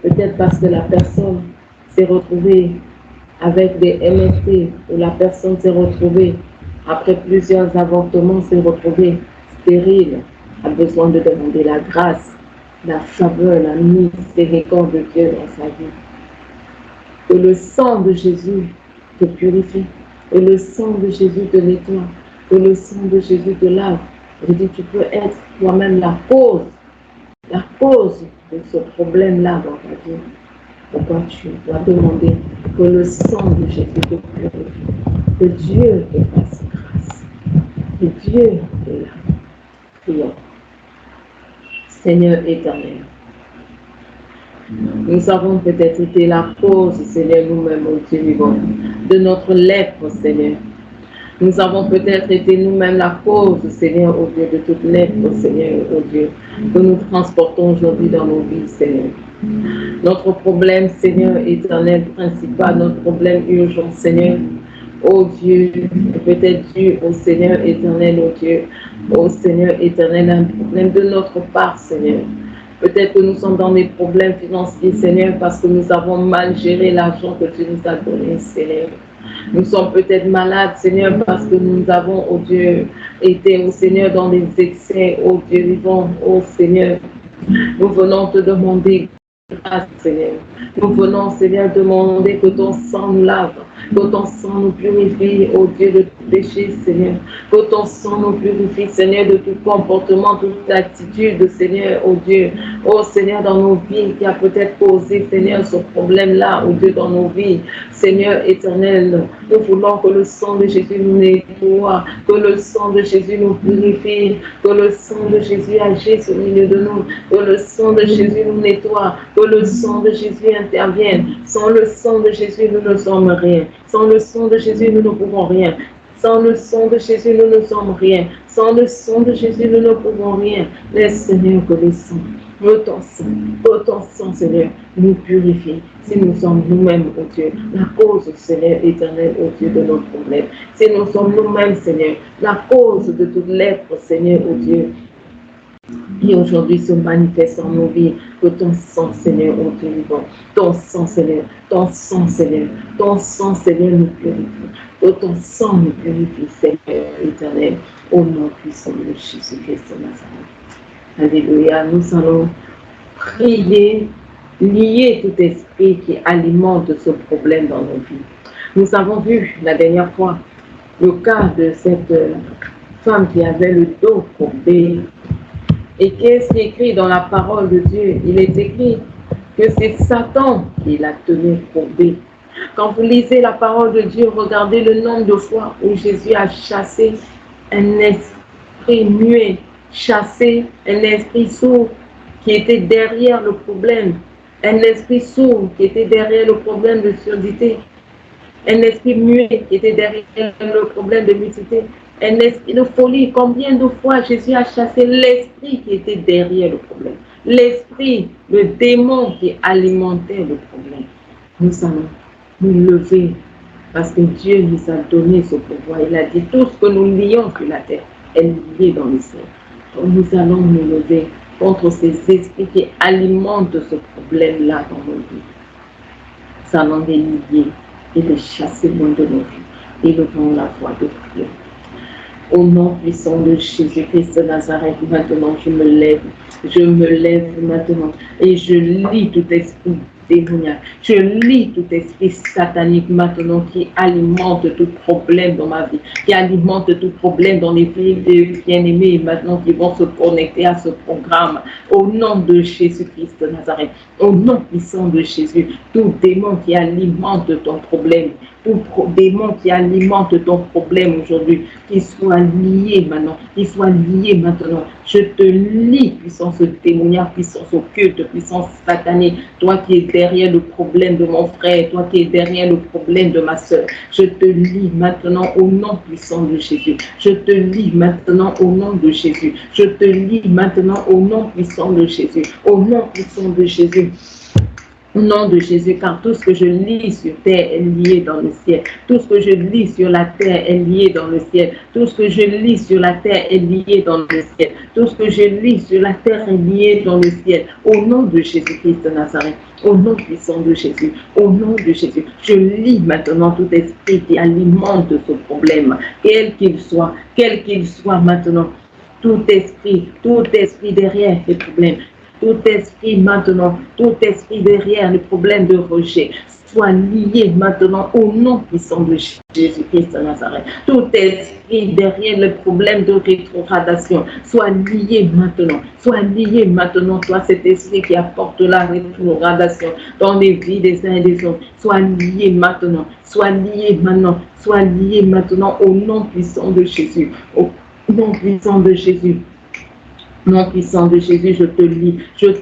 peut-être parce que la personne s'est retrouvée avec des MST, ou la personne s'est retrouvée, après plusieurs avortements, s'est retrouvée stérile, a besoin de demander la grâce, la faveur, la miséricorde de Dieu dans sa vie. Que le sang de Jésus te purifie, que le sang de Jésus te nettoie, que le sang de Jésus te lave. Je dis, tu peux être toi-même la cause la cause de ce problème-là dans ta vie. Pourquoi tu dois demander que le sang de Jésus te purifie, que Dieu te fasse grâce, que Dieu est là. Prions. Seigneur éternel, nous avons peut-être été la cause, Seigneur, nous-mêmes, au Dieu vivant, de notre lèpre, Seigneur. Nous avons peut-être été nous-mêmes la cause, Seigneur, au Dieu, de toute lèpre, Seigneur, au Dieu, que nous transportons aujourd'hui dans nos vies, Seigneur. Notre problème, Seigneur éternel, principal, notre problème urgent, Seigneur, ô Dieu, peut-être dû au Seigneur éternel, ô Dieu, ô Seigneur éternel, un problème de notre part, Seigneur. Peut-être que nous sommes dans des problèmes financiers, Seigneur, parce que nous avons mal géré l'argent que tu nous as donné, Seigneur. Nous sommes peut-être malades, Seigneur, parce que nous avons, oh Dieu, été, oh Seigneur, dans des excès, oh Dieu vivant, oh Seigneur. Nous venons te demander grâce, Seigneur. Nous venons, Seigneur, demander que ton sang nous lave, que ton sang nous purifie, ô Dieu, de tout péché, Seigneur. Que ton sang nous purifie, Seigneur, de tout comportement, toute attitude, Seigneur, ô Dieu. Ô Seigneur, dans nos vies, qui a peut-être causé, Seigneur, ce problème-là, ô Dieu, dans nos vies. Seigneur éternel, nous voulons que le sang de Jésus nous nettoie, que le sang de Jésus nous purifie, que le sang de Jésus agisse au milieu de nous, que le sang de Jésus nous nettoie, que le sang de Jésus intervienne. Sans le sang de Jésus, nous ne sommes rien. Sans le sang de Jésus, nous ne pouvons rien. Sans le sang de Jésus, nous ne sommes rien. Sans le sang de Jésus, nous ne pouvons rien. Laisse, Seigneur, que le sang, ton sang, Seigneur, nous purifie. Si nous sommes nous-mêmes, ô Dieu, la cause, Seigneur éternel, ô Dieu, de nos problèmes. Si nous sommes nous-mêmes, Seigneur, la cause de toute lèpre, Seigneur, ô Dieu, qui aujourd'hui se manifeste en nos vies, que ton sang, Seigneur, ô Dieu vivant, ton sang, Seigneur, ton sang, Seigneur, ton sang, Seigneur, nous purifie. Que ton sang nous purifie, Seigneur éternel, au nom puissant de Jésus-Christ de Nazareth. Alléluia, nous allons prier, lier tout esprit qui alimente ce problème dans nos vies. Nous avons vu la dernière fois le cas de cette femme qui avait le dos courbé. Et qu'est-ce qui est écrit dans la parole de Dieu? Il est écrit que c'est Satan qui la tenait courbée. Quand vous lisez la parole de Dieu, regardez le nombre de fois où Jésus a chassé un esprit muet, chassé un esprit sourd qui était derrière le problème, un esprit sourd qui était derrière le problème de surdité, un esprit muet qui était derrière le problème de mutilité, un esprit de folie. Combien de fois Jésus a chassé l'esprit qui était derrière le problème, l'esprit, le démon qui alimentait le problème. Nous allons nous lever parce que Dieu nous a donné ce pouvoir. Il a dit tout ce que nous lions sur la terre est lié dans le ciel. Donc nous allons nous lever contre ces esprits qui alimentent ce problème-là dans nos vies. Nous allons les lier et les chasser loin de nos vies. Et levons la voix de prière. Au nom puissant de Jésus-Christ de Nazareth, maintenant je me lève maintenant et je lis tout esprit démoniaque, je lis tout esprit satanique maintenant qui alimente tout problème dans ma vie, qui alimente tout problème dans les vies des bien-aimés maintenant qui vont se connecter à ce programme. Au nom de Jésus-Christ de Nazareth, au nom puissant de Jésus, tout démon qui alimente ton problème, tout démon qui alimente ton problème aujourd'hui, qu'il soit lié maintenant, qu'il soit lié maintenant. Je te lie, puissance démoniaque, puissance occulte, puissance satanique, toi qui es derrière le problème de mon frère, toi qui es derrière le problème de ma soeur. Je te lie maintenant au nom puissant de Jésus. Je te lie maintenant au nom de Jésus. Je te lie maintenant au nom puissant de Jésus. Au nom puissant de Jésus. Au nom de Jésus, car tout ce que je lis sur terre est lié dans le ciel. Tout ce que je lis sur la terre est lié dans le ciel. Tout ce que je lis sur la terre est lié dans le ciel. Tout ce que je lis sur la terre est lié dans le ciel. Au nom de Jésus-Christ de Nazareth, au nom puissant de Jésus, au nom de Jésus, je lis maintenant tout esprit qui alimente ce problème, quel qu'il soit maintenant. Tout esprit derrière ces problèmes. Tout esprit maintenant, tout esprit derrière le problème de rejet, soit lié maintenant au nom puissant de Jésus-Christ de Nazareth. Tout esprit derrière le problème de rétrogradation, soit lié maintenant. Soit lié maintenant, toi, cet esprit qui apporte la rétrogradation dans les vies des uns et des autres. Soit lié maintenant. Soit lié maintenant. Soit lié maintenant au nom puissant de Jésus. Au nom puissant de Jésus. Nom puissant de Jésus, je te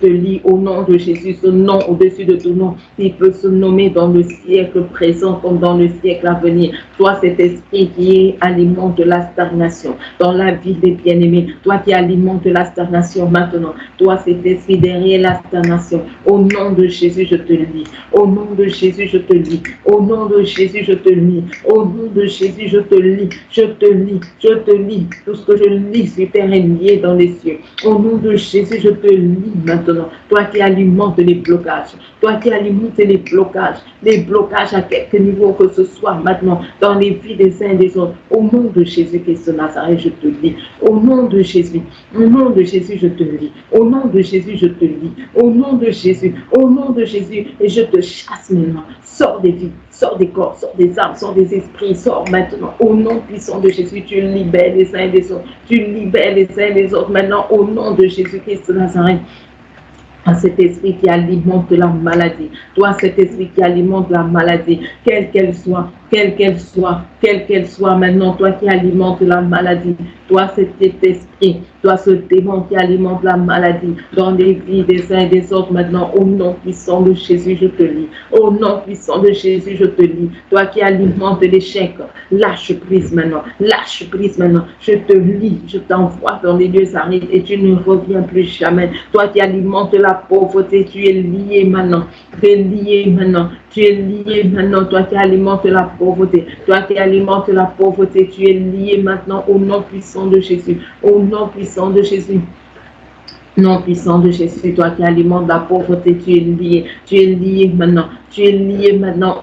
lis au nom de Jésus, ce nom au-dessus de tout nom, il peut se nommer dans le siècle présent comme dans le siècle à venir. Toi, cet esprit qui alimente la stagnation dans la vie des bien-aimés, toi qui alimente la stagnation maintenant, toi cet esprit derrière la stagnation, au nom de Jésus, je te lis. Au nom de Jésus, je te lis. Au nom de Jésus, je te lis. Au nom de Jésus, je te lis. Je te lis. Je te lis. Tout ce que je lis sur terre est lié dans les cieux. Au nom de Jésus, je te lis maintenant. Toi qui alimentes les blocages. Toi qui alimentes les blocages à quelque niveau que ce soit maintenant dans les vies des uns et des autres. Au nom de Jésus-Christ de Nazareth, je te lis. Au nom de Jésus, je te lis. Au nom de Jésus, je te lis. Au nom de Jésus, et je te chasse maintenant. Sors des vies, sors des corps, sors des âmes, sors des esprits, sors maintenant. Au nom puissant de Jésus, tu libères les uns et les autres. Tu libères les uns et les autres maintenant au nom de Jésus-Christ de Nazareth. À cet esprit qui alimente la maladie. Toi, cet esprit qui alimente la maladie, quelle qu'elle soit maintenant, toi qui alimente la maladie, toi cet esprit, toi ce démon qui alimente la maladie dans les vies des uns et des autres maintenant, au nom puissant de Jésus, je te lis. Au nom puissant de Jésus, je te lis. Toi qui alimente l'échec, lâche prise maintenant, je te lis, je t'envoie dans les lieux arides et tu ne reviens plus jamais. Toi qui alimente la pauvreté, tu es lié maintenant, toi qui alimente la pauvreté, tu es lié maintenant au nom puissant de Jésus, au nom puissant de Jésus. Nom puissant de Jésus, toi qui alimente la pauvreté, tu es lié maintenant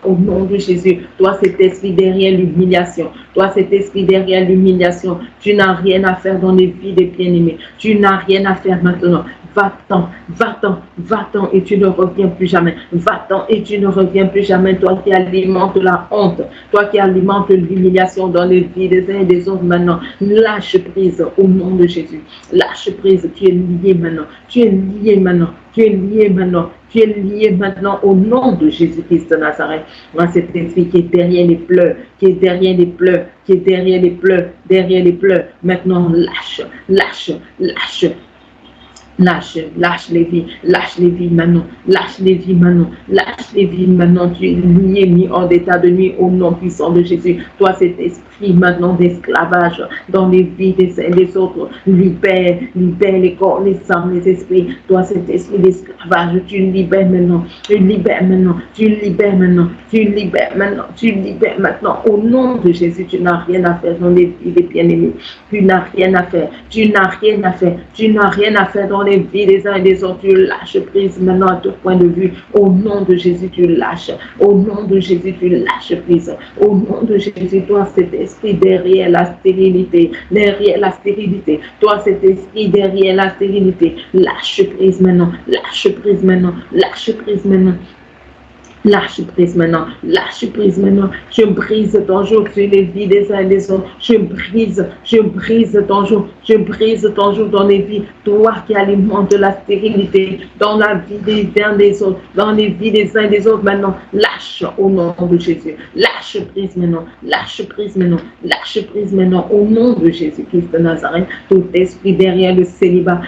au nom de Jésus. Toi cet esprit derrière l'humiliation, tu n'as rien à faire dans les vies des bien-aimés, tu n'as rien à faire maintenant. Va-t'en et tu ne reviens plus jamais. Toi qui alimente la honte, toi qui alimente l'humiliation dans les vies des uns et des autres maintenant. Lâche prise au nom de Jésus. Lâche prise, tu es lié maintenant au nom de Jésus-Christ de Nazareth. Moi, cet esprit qui est derrière les pleurs, maintenant lâche les vies maintenant, tu es lié, mis hors d'état de nuit au nom puissant de Jésus. Toi, cet esprit maintenant d'esclavage dans les vies des uns et des autres, libère les corps, les âmes, les esprits. Toi, cet esprit d'esclavage, tu libères maintenant, au nom de Jésus. Tu n'as rien à faire dans les vies des bien-aimés, tu n'as rien à faire dans les vies des uns et des autres. Tu lâches prise maintenant à tout point de vue. Au nom de Jésus, tu lâches. Au nom de Jésus, tu lâches prise. Au nom de Jésus, toi, cet esprit derrière la stérilité. Toi, cet esprit derrière la stérilité. Lâche prise maintenant. Lâche prise maintenant. Je brise ton joug sur les vies des uns et des autres. Je brise ton joug dans les vies. Toi qui alimente la stérilité dans la vie des uns et des autres, dans les vies des uns et des autres maintenant. Lâche au nom de Jésus. Lâche prise maintenant. Au nom de Jésus-Christ de Nazareth. Tout esprit derrière le célibat,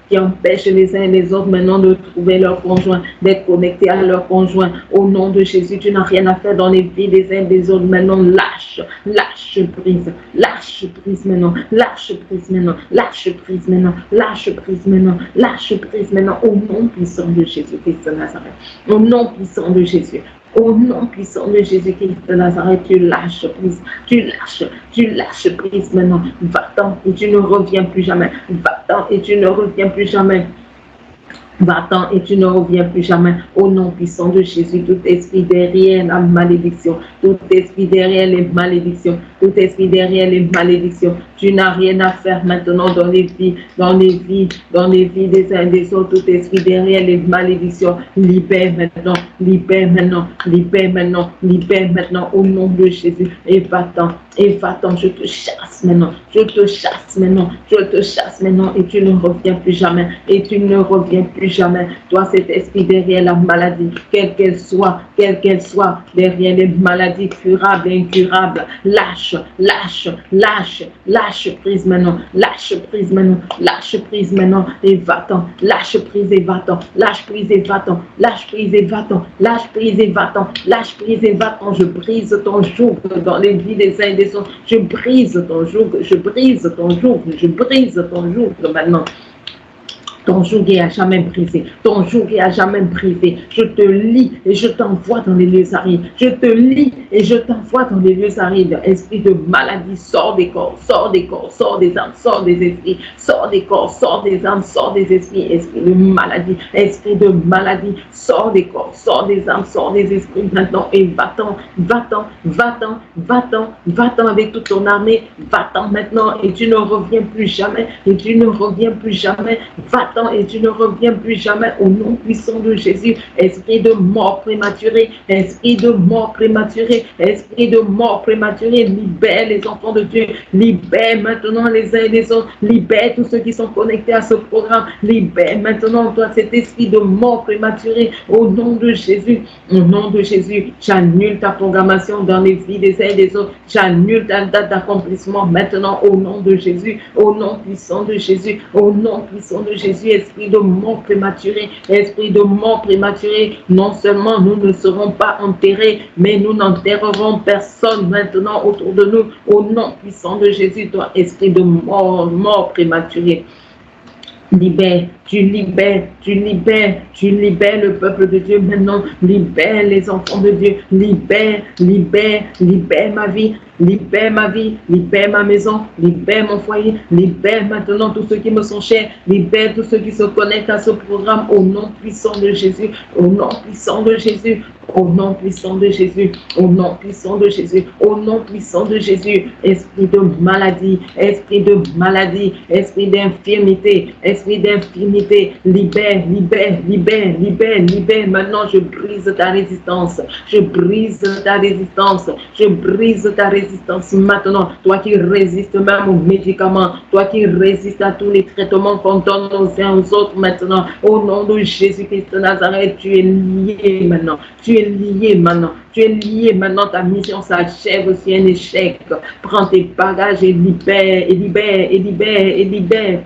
qui empêche les uns et les autres maintenant de trouver leur conjoint, d'être connectés à leur conjoint. Au nom de Jésus, tu n'as rien à faire dans les vies des uns et des autres. Maintenant, lâche prise maintenant. Au nom puissant de Jésus-Christ de Nazareth. Au nom puissant de Jésus. Au nom puissant de Jésus-Christ de Nazareth, tu lâches prise maintenant. Va-t'en et tu ne reviens plus jamais. Au nom puissant de Jésus. Tout esprit derrière la malédiction, Tu n'as rien à faire maintenant dans les vies, dans les vies, dans les vies des uns et des autres. Tout esprit derrière les malédictions, libère maintenant, libère maintenant, libère maintenant, libère maintenant au nom de Jésus. Et va-t'en, je te chasse maintenant, je te chasse maintenant, je te chasse maintenant et tu ne reviens plus jamais, et tu ne reviens plus jamais. Toi, cet esprit derrière la maladie, quelle qu'elle soit, derrière les maladies curables et incurables, lâche, lâche, lâche, lâche prise maintenant, lâche prise maintenant, lâche prise maintenant et va-t'en, lâche prise et va-t'en, lâche prise et va-t'en, lâche prise et va-t'en, lâche prise et va-t'en, lâche prise et va-t'en. Je brise ton joug dans les vies des uns et des autres. Je brise ton joug, je brise ton joug, je brise ton joug maintenant. Ton joug est à jamais brisé. Ton joug est à jamais brisé. Je te lis et je t'envoie dans les lieux arides. Je te lis et je t'envoie dans les lieux arides. Esprit de maladie, sors des corps, sors des corps, sors des âmes, sors des esprits, sors des corps, sors des âmes, sors des esprits. Esprit de maladie, sors des corps, sors des âmes, sors des esprits maintenant et va-t'en, va-t'en, va-t'en, va-t'en, va-t'en avec toute ton armée, va-t'en maintenant et tu ne reviens plus jamais, et tu ne reviens plus jamais, va-t'en et tu ne reviens plus jamais au nom puissant de Jésus. Esprit de mort prématurée, esprit de mort prématurée, esprit de mort prématurée, libère les enfants de Dieu, libère maintenant les uns et les autres, libère tous ceux qui sont connectés à ce programme, libère maintenant toi cet esprit de mort prématurée au nom de Jésus. Au nom de Jésus, j'annule ta programmation dans les vies des uns et des autres, j'annule ta date d'accomplissement maintenant au nom de Jésus, au nom puissant de Jésus, au nom puissant de Jésus. Esprit de mort prématuré, esprit de mort prématuré, non seulement nous ne serons pas enterrés, mais nous n'enterrerons personne maintenant autour de nous, au nom puissant de Jésus. Toi, esprit de mort prématuré, libère, tu libères, tu libères, tu libères le peuple de Dieu maintenant, libère les enfants de Dieu, libère, libère, libère ma vie, libère ma vie, libère ma maison, libère mon foyer, libère maintenant tous ceux qui me sont chers, libère tous ceux qui se connectent à ce programme au nom puissant de Jésus, au nom puissant de Jésus, au nom puissant de Jésus, au nom puissant de Jésus, au nom puissant de Jésus. Esprit de maladie, esprit de maladie, esprit d'infirmité, esprit d'infirmité, libère, libère, libère, libère, libère. Maintenant, je brise ta résistance, je brise ta résistance, je brise ta résistance maintenant. Toi qui résistes même aux médicaments, toi qui résistes à tous les traitements qu'on donne aux uns aux autres maintenant, au nom de Jésus-Christ de Nazareth, tu es lié maintenant. Tu es lié maintenant, tu es lié maintenant, ta mission s'achève aussi un échec. Prends tes bagages et libère, et libère, et libère, et libère.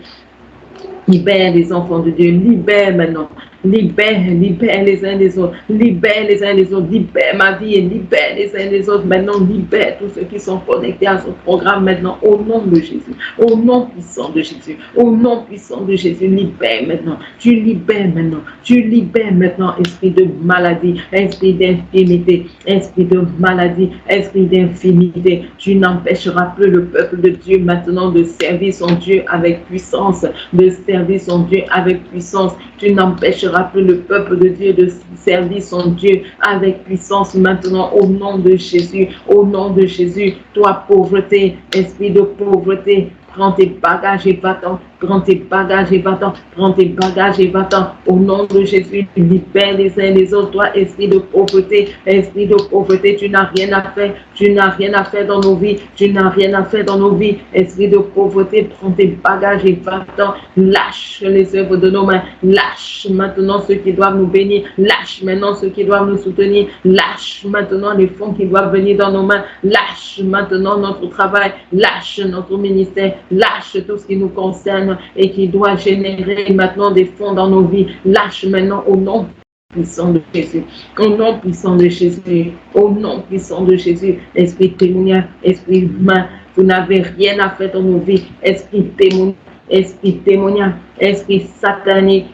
Libère les enfants de Dieu, libère maintenant. Libère, libère les uns des autres, libère les uns des autres, libère ma vie et libère les uns des autres. Maintenant, libère tous ceux qui sont connectés à ce programme maintenant au nom de Jésus, au nom puissant de Jésus, au nom puissant de Jésus. Libère maintenant, tu libères maintenant, esprit de maladie, esprit d'infirmité, esprit de maladie, esprit d'infirmité. Tu n'empêcheras plus le peuple de Dieu maintenant de servir son Dieu avec puissance, de servir son Dieu avec puissance. Tu n'empêcheras plus le peuple de Dieu de servir son Dieu avec puissance maintenant au nom de Jésus, au nom de Jésus. Toi, pauvreté, esprit de pauvreté, prends tes bagages et va-t'en, prends tes bagages et va-t'en, prends tes bagages et va-t'en. Au nom de Jésus, libère les uns les autres. Toi, esprit de pauvreté, tu n'as rien à faire, tu n'as rien à faire dans nos vies, tu n'as rien à faire dans nos vies. Esprit de pauvreté, prends tes bagages et va-t'en. Lâche les œuvres de nos mains, lâche maintenant ceux qui doivent nous bénir, lâche maintenant ceux qui doivent nous soutenir, lâche maintenant les fonds qui doivent venir dans nos mains, lâche maintenant notre travail, lâche notre ministère, lâche tout ce qui nous concerne et qui doit générer maintenant des fonds dans nos vies. Lâche maintenant au nom puissant de Jésus, au nom puissant de Jésus, au nom puissant de Jésus. Esprit témoignage, esprit humain, vous n'avez rien à faire dans nos vies. Esprit témoignage, esprit témoignage, esprit satanique,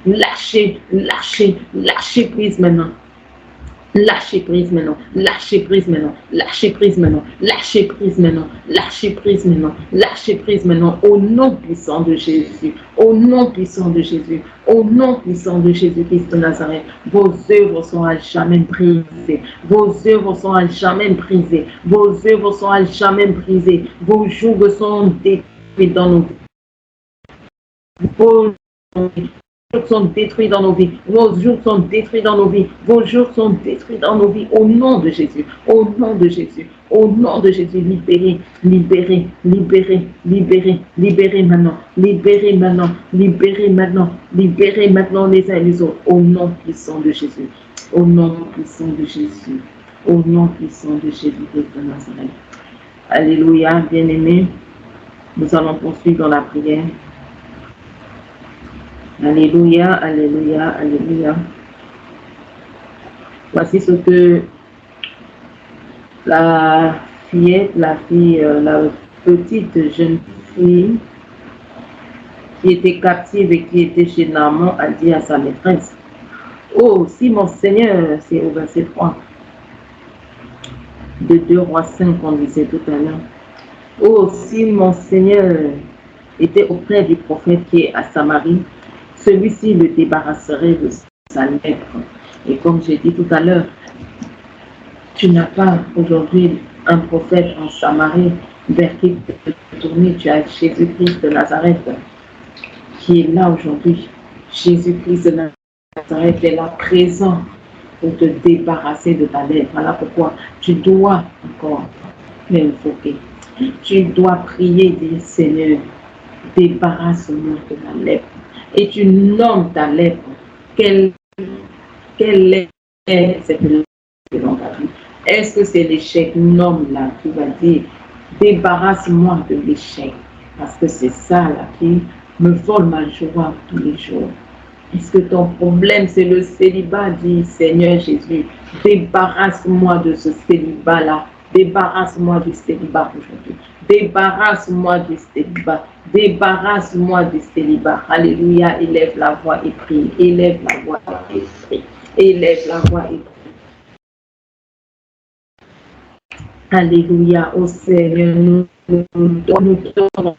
lâchez, lâchez, lâchez prise maintenant. Lâchez prise maintenant, lâchez prise maintenant, lâchez prise maintenant, lâchez prise maintenant, lâchez prise maintenant, lâchez prise maintenant, au nom puissant de Jésus, au nom puissant de Jésus, au nom puissant de Jésus-Christ de Nazareth. Vos œuvres sont à jamais brisées, vos œuvres sont à jamais brisées, vos œuvres sont à jamais brisées, vos jougs sont détruits dans nos vies. Sont détruits dans nos vies, vos jours sont détruits dans nos vies, vos jours sont détruits dans nos vies, au nom de Jésus, au nom de Jésus, au nom de Jésus, libérez, libérez, libérez, libérez, libérez maintenant, libérez maintenant, libérez maintenant, libérez maintenant les uns et les autres, au nom puissant de Jésus, au nom puissant de Jésus, au nom puissant de Jésus-Christ de Nazareth. Alléluia, bien-aimés, nous allons poursuivre dans la prière. Alléluia, alléluia, alléluia. Voici ce que la petite jeune fille qui était captive et qui était chez Naaman a dit à sa maîtresse, « Oh, si mon Seigneur, c'est au verset 3 de 2 Rois 5 qu'on disait tout à l'heure, « Oh, si mon Seigneur était auprès du prophète qui est à Samarie, celui-ci le débarrasserait de sa lèpre. » Et comme j'ai dit tout à l'heure, tu n'as pas aujourd'hui un prophète en Samarie vers qui te tourner. Tu as Jésus-Christ de Nazareth qui est là aujourd'hui. Jésus-Christ de Nazareth est là présent pour te débarrasser de ta lèpre. Voilà pourquoi tu dois encore l'invoquer. Tu dois prier, dire Seigneur, débarrasse-moi de la lèpre. Et tu nommes ta lèpre. Quelle est cette lèpre dans ta vie? Est-ce que c'est l'échec? Nomme-la. Tu vas dire, débarrasse-moi de l'échec. Parce que c'est ça là qui me vole ma joie tous les jours. Est-ce que ton problème c'est le célibat? Dis Seigneur Jésus, débarrasse-moi de ce célibat-là. Débarrasse-moi du célibat aujourd'hui. Débarrasse-moi du célibat. Débarrasse-moi du célibat. Alléluia. Élève la voix et prie. Élève la voix et prie. Élève la voix et prie. Alléluia. Au Seigneur, nous donnons.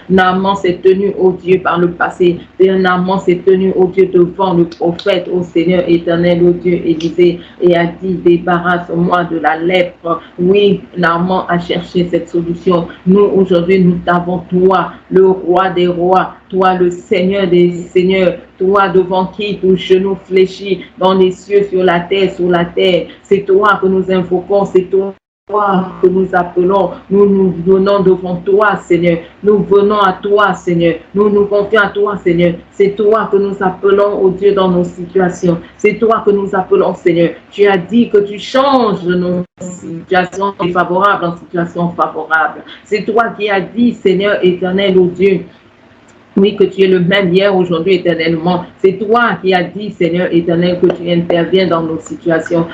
Naaman s'est tenu au Dieu par le passé. Naaman s'est tenu au Dieu devant le prophète, au Seigneur éternel, au Dieu Élisée, et a dit, débarrasse-moi de la lèpre. Oui, Naaman a cherché cette solution. Nous, aujourd'hui, nous t'avons toi, le roi des rois, toi, le Seigneur des seigneurs, toi devant qui tout genou fléchit dans les cieux, sur la terre, sous la terre. C'est toi que nous invoquons, c'est toi que nous appelons, nous venons devant toi, Seigneur. Nous venons à toi, Seigneur. Nous nous confions à toi, Seigneur. C'est toi que nous appelons, oh Dieu, dans nos situations. C'est toi que nous appelons, Seigneur. Tu as dit que tu changes nos situations défavorables en situations favorables. C'est toi qui as dit, Seigneur éternel, oh Dieu, oui, que tu es le même hier, aujourd'hui, éternellement. C'est toi qui as dit, Seigneur éternel, que tu interviens dans nos situations.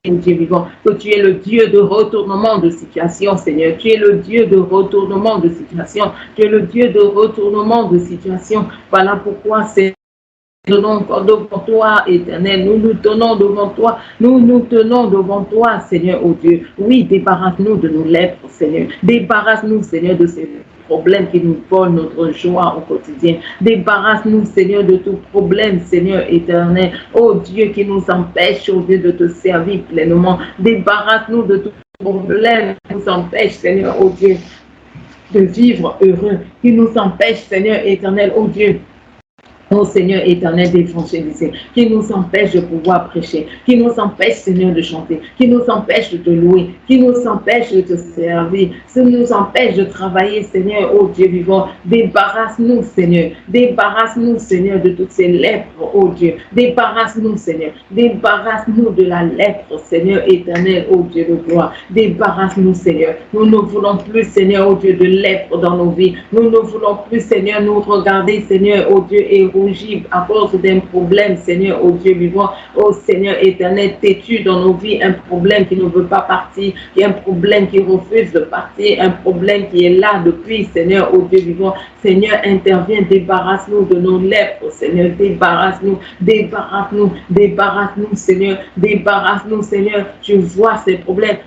Dieu vivant, que tu es le Dieu de retournement de situation, Seigneur. Tu es le Dieu de retournement de situation. Tu es le Dieu de retournement de situation. Voilà pourquoi c'est tenons devant toi, éternel. Nous nous tenons devant toi. Nous nous tenons devant toi, Seigneur, oh Dieu. Oui, débarrasse-nous de nos lèpres, Seigneur. Débarrasse-nous, Seigneur, de ces problèmes qui nous volent notre joie au quotidien. Débarrasse-nous, Seigneur, de tout problème, Seigneur éternel. Oh Dieu, qui nous empêche, oh Dieu, de te servir pleinement. Débarrasse-nous de tout problème qui nous empêche, Seigneur, oh Dieu, de vivre heureux. Qui nous empêche, Seigneur éternel, oh Dieu, oh Seigneur éternel d'évangéliser, qui nous empêche de pouvoir prêcher, qui nous empêche, Seigneur, de chanter, qui nous empêche de te louer, qui nous empêche de te servir, qui nous empêche de travailler, Seigneur, oh Dieu vivant. Débarrasse-nous, Seigneur, débarrasse-nous, Seigneur, de toutes ces lèpres, oh Dieu. Débarrasse-nous, Seigneur, débarrasse-nous de la lèpre, Seigneur éternel, oh Dieu de gloire. Débarrasse-nous, Seigneur. Nous ne voulons plus, Seigneur, oh Dieu, de lèpre dans nos vies. Nous ne voulons plus, Seigneur, nous regarder, Seigneur, oh Dieu, héros rougit à cause d'un problème, Seigneur, oh Dieu vivant, oh Seigneur éternel, têtu dans nos vies, un problème qui ne veut pas partir, il y a un problème qui refuse de partir, un problème qui est là depuis, Seigneur, oh Dieu vivant, Seigneur, intervient, débarrasse-nous de nos lèvres, Seigneur, débarrasse-nous, débarrasse-nous, débarrasse-nous, Seigneur, débarrasse-nous, Seigneur, tu vois ces problèmes,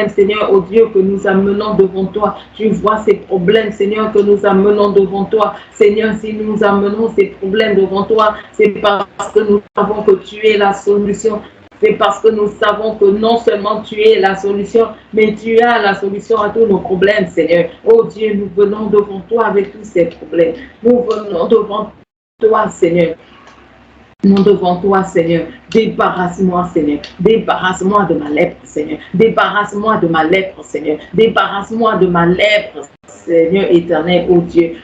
Seigneur, oh Dieu, que nous amenons devant toi, tu vois ces problèmes, Seigneur, que nous amenons devant toi, Seigneur, si nous amenons ces problèmes devant toi, c'est parce que nous savons que tu es la solution. C'est parce que nous savons que non seulement tu es la solution, mais tu as la solution à tous nos problèmes, Seigneur. Oh Dieu, nous venons devant toi avec tous ces problèmes. Nous venons devant toi, Seigneur. Nous devant toi, Seigneur. Débarrasse-moi, Seigneur. Débarrasse-moi de ma lèpre, Seigneur. Débarrasse-moi de ma lèpre, Seigneur. Débarrasse-moi de ma lèpre, Seigneur éternel, oh Dieu.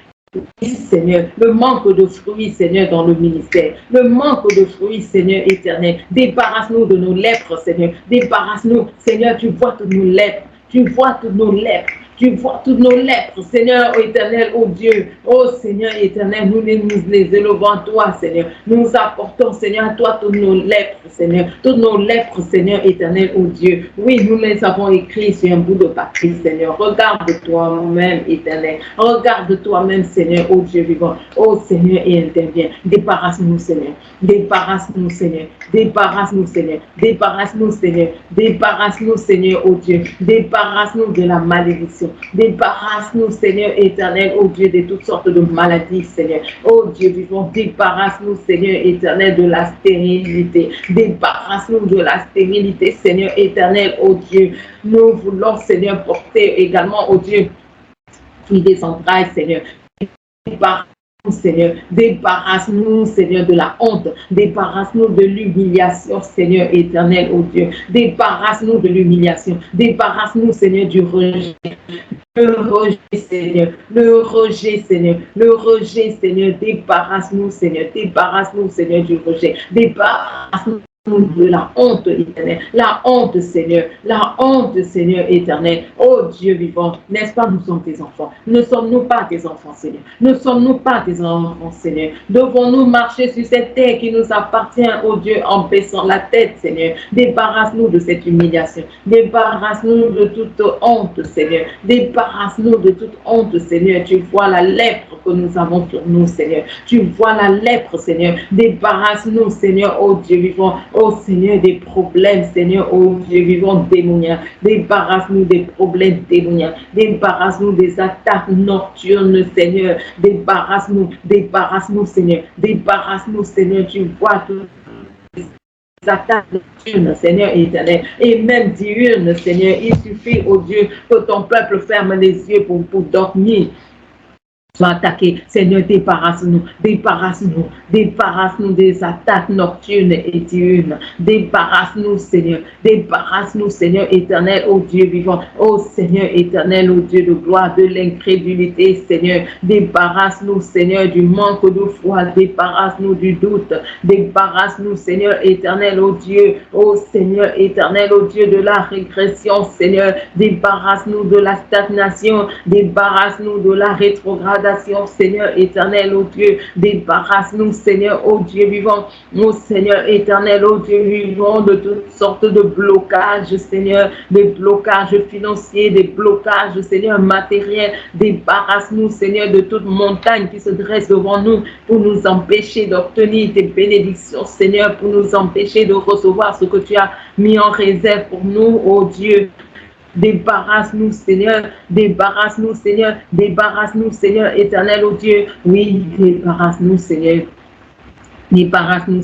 Oui, Seigneur, le manque de fruits, Seigneur, dans le ministère, le manque de fruits, Seigneur éternel, débarrasse-nous de nos lèpres, Seigneur, débarrasse-nous, Seigneur, tu vois toutes nos lèpres, tu vois toutes nos lèpres, tu vois toutes nos lèpres, Seigneur éternel, oh Dieu, oh Seigneur éternel, nous les élevons à toi, Seigneur, nous apportons, Seigneur, à toi toutes nos lèpres, Seigneur, toutes nos lèpres, Seigneur éternel, oh Dieu, oui, nous les avons écrits sur un bout de papier, Seigneur, regarde toi-même, éternel, regarde toi-même, Seigneur, oh Dieu vivant, oh Seigneur, et interviens, débarrasse-nous, Seigneur, débarrasse-nous, Seigneur, débarrasse-nous, Seigneur, débarrasse-nous, Seigneur, débarrasse-nous, Seigneur, oh Dieu, débarrasse-nous de la malédiction, débarrasse-nous, Seigneur éternel, oh Dieu, de toutes sortes de maladies, Seigneur. Oh Dieu vivant, débarrasse-nous, Seigneur éternel, de la stérilité. Débarrasse-nous de la stérilité, Seigneur éternel, oh Dieu. Nous voulons, Seigneur, porter également, oh Dieu, des entrailles, Seigneur. Débarrasse-nous, Seigneur, débarrasse-nous, Seigneur, de la honte, débarrasse-nous de l'humiliation, Seigneur éternel, oh Dieu, débarrasse-nous de l'humiliation, débarrasse-nous, Seigneur, du rejet, le rejet, Seigneur, le rejet, Seigneur, le rejet, Seigneur, débarrasse-nous, Seigneur, du rejet, débarrasse-nous de la honte éternelle, la honte, Seigneur, éternel. Oh Dieu vivant, n'est-ce pas, nous sommes tes enfants. Ne sommes-nous pas tes enfants, Seigneur? Ne sommes-nous pas tes enfants, Seigneur? Devons-nous marcher sur cette terre qui nous appartient, oh Dieu, en baissant la tête, Seigneur? Débarrasse-nous de cette humiliation. Débarrasse-nous de toute honte, Seigneur. Débarrasse-nous de toute honte, Seigneur. Tu vois la lèpre que nous avons sur nous, Seigneur. Tu vois la lèpre, Seigneur. Débarrasse-nous, Seigneur, oh Dieu vivant. Oh Seigneur, des problèmes, Seigneur, oh Dieu vivant, démoniaques. Débarrasse-nous des problèmes démoniaques. Débarrasse-nous des attaques nocturnes, Seigneur. Débarrasse-nous, Seigneur. Débarrasse-nous, Seigneur. Tu vois toutes les attaques nocturnes, Seigneur éternel, et même diurnes, Seigneur. Il suffit, oh Dieu, que ton peuple ferme les yeux pour dormir. Soit attaqué, Seigneur, débarrasse-nous des attaques nocturnes et diurnes. Débarrasse-nous, Seigneur, éternel, ô Dieu vivant, ô Seigneur éternel, ô Dieu de gloire, de l'incrédulité, Seigneur. Débarrasse-nous, Seigneur, du manque de foi, débarrasse-nous du doute, débarrasse-nous, Seigneur éternel, ô Dieu, ô Seigneur éternel, ô Dieu de la régression, Seigneur. Débarrasse-nous de la stagnation, débarrasse-nous de la rétrogradation, Seigneur éternel, ô Dieu, débarrasse-nous, Seigneur, ô Dieu vivant, ô Seigneur éternel, ô Dieu vivant, de toutes sortes de blocages, Seigneur, des blocages financiers, des blocages, Seigneur, matériels. Débarrasse-nous, Seigneur, de toute montagne qui se dresse devant nous pour nous empêcher d'obtenir tes bénédictions, Seigneur, pour nous empêcher de recevoir ce que tu as mis en réserve pour nous, ô Dieu. Débarrasse-nous, Seigneur, éternel, ô Dieu. Oui, débarrasse-nous, Seigneur. Débarrasse-nous,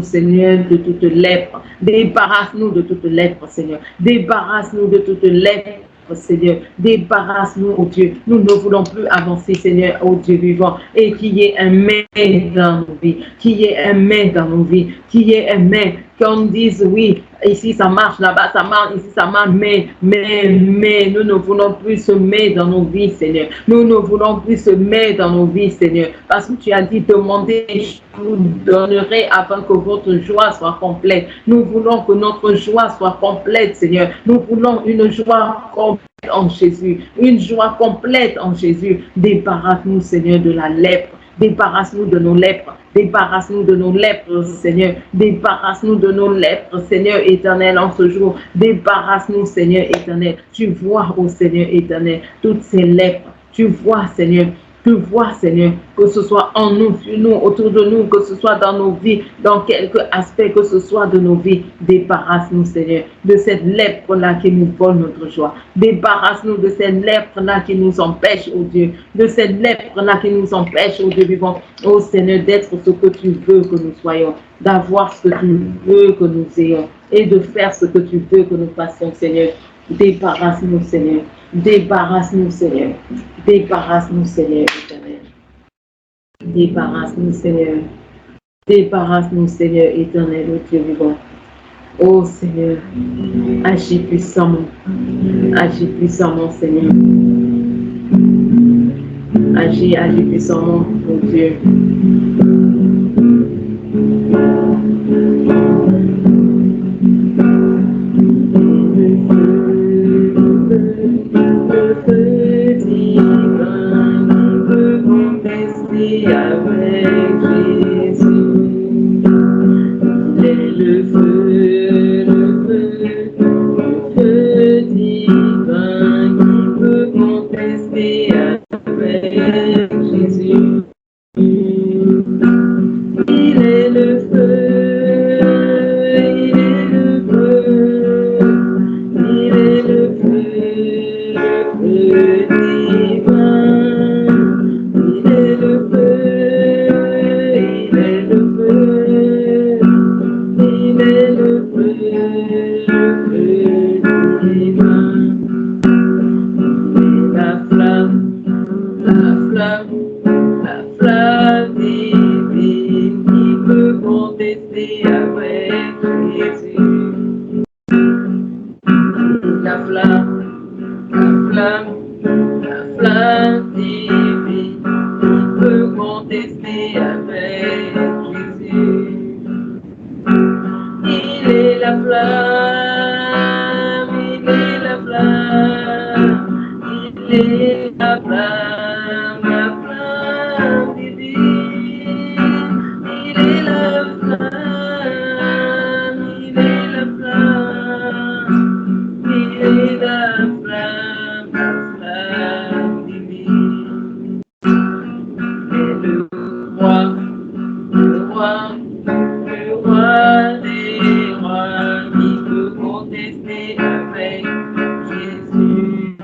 Seigneur, de toute lèpre. Débarrasse-nous de toute lèpre, Seigneur. Débarrasse-nous de toute lèpre, Seigneur. Débarrasse-nous, oh Dieu. Nous ne voulons plus avancer, Seigneur, oh Dieu vivant. Et qu'il y ait un mais dans nos vies. Qu'il y ait un mais dans nos vies. Qu'il y ait un mais. Qu'on dise oui, ici ça marche, là-bas ça marche, ici ça marche, mais, nous ne voulons plus se mettre dans nos vies, Seigneur. Nous ne voulons plus se mettre dans nos vies, Seigneur. Parce que tu as dit, demandez, je vous donnerai afin que votre joie soit complète. Nous voulons que notre joie soit complète, Seigneur. Nous voulons une joie complète en Jésus. Une joie complète en Jésus. Débarrasse-nous, Seigneur, de la lèpre. Débarrasse-nous de nos lèpres. Débarrasse-nous de nos lèpres, Seigneur. Débarrasse-nous de nos lèpres, Seigneur éternel, en ce jour. Débarrasse-nous, Seigneur éternel. Tu vois, ô Seigneur éternel, toutes ces lèpres. Tu vois, Seigneur. Tu vois, Seigneur, que ce soit en nous, sur nous, autour de nous, que ce soit dans nos vies, dans quelque aspect que ce soit de nos vies. Débarrasse-nous, Seigneur, de cette lèpre-là qui nous vole notre joie. Débarrasse-nous de cette lèpre-là qui nous empêche, ô Dieu, de cette lèpre-là qui nous empêche, ô Dieu vivant, ô Seigneur, d'être ce que tu veux que nous soyons, d'avoir ce que tu veux que nous ayons et de faire ce que tu veux que nous fassions, Seigneur. Débarrasse-nous, Seigneur. Débarrasse-nous, Seigneur. Débarrasse-nous, Seigneur éternel. Débarrasse-nous, Seigneur. Débarrasse-nous, Seigneur éternel, ô Dieu vivant. Ô Seigneur, agis puissamment. Agis puissamment, Seigneur. Agis puissamment, ô Dieu. Avec Jésus, il est le feu divin qui peut contester avec Jésus. Il est le feu, il est le feu, il est le feu divin. Il est le feu, il est le feu, il est le feu divin. La flamme divine qui peut contester avec Jésus. La flamme divine qui peut contester avec Jésus. Il est la flamme, il est la flamme, il est la flamme divine. Il est la flamme, il est la flamme, il est la flamme divine. Et le roi des rois qui peut contester avec Jésus.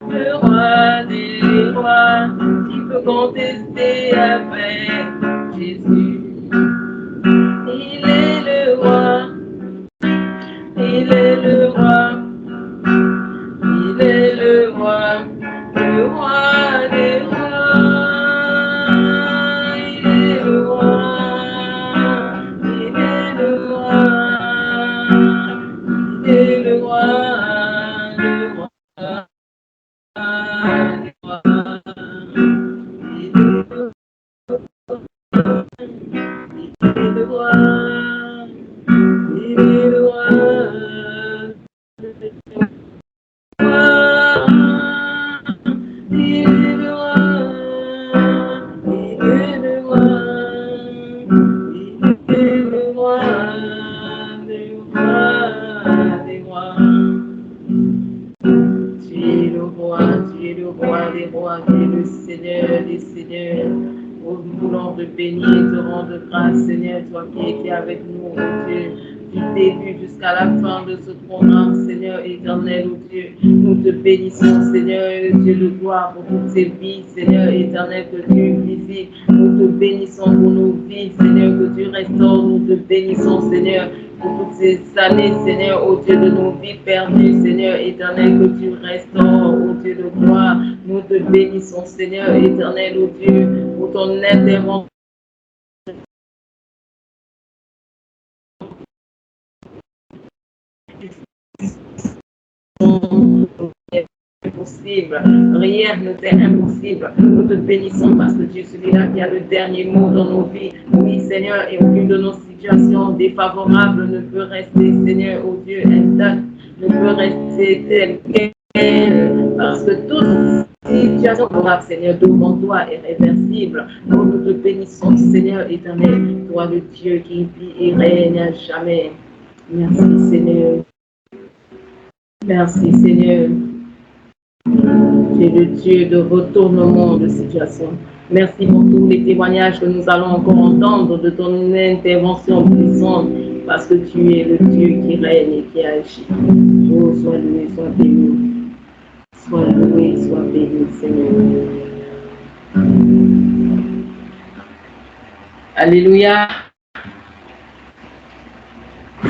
Le roi des rois qui peut contester avec Jésus. Il est le roi, il est le roi, il est le roi des rois. Il est le roi, il est le roi, il est le roi, le roi. Nous voulons te bénir, te rendre grâce, Seigneur, toi qui étais avec nous, oh Dieu, du début jusqu'à la fin de ce programme, Seigneur éternel, oh Dieu. Nous te bénissons, Seigneur, Dieu de gloire, pour toutes ces vies, Seigneur éternel, que tu visites. Nous te bénissons pour nos vies, Seigneur, que tu restaures. Nous te bénissons, Seigneur, pour toutes ces années, Seigneur, oh Dieu, de nos vies perdues, Seigneur éternel, que tu restaures, oh Dieu de gloire. Nous te bénissons, Seigneur éternel, oh Dieu, pour ton intervention. Impossible, rien ne t'est impossible. Nous te bénissons parce que tu es celui-là qui a le dernier mot dans nos vies. Oui, Seigneur, et aucune de nos situations défavorables ne peut rester, Seigneur, oh Dieu, intact, ne peut rester tel quel. Parce que toute situation, Seigneur, devant toi est réversible. Nous te bénissons, Seigneur éternel, toi le Dieu qui vit et règne à jamais. Merci, Seigneur. Merci, Seigneur. Tu es le Dieu de retournement de situation. Merci pour tous les témoignages que nous allons encore entendre de ton intervention puissante, parce que tu es le Dieu qui règne et qui agit. Oh, sois loué, sois béni. Sois loué, sois béni, Seigneur. Alléluia.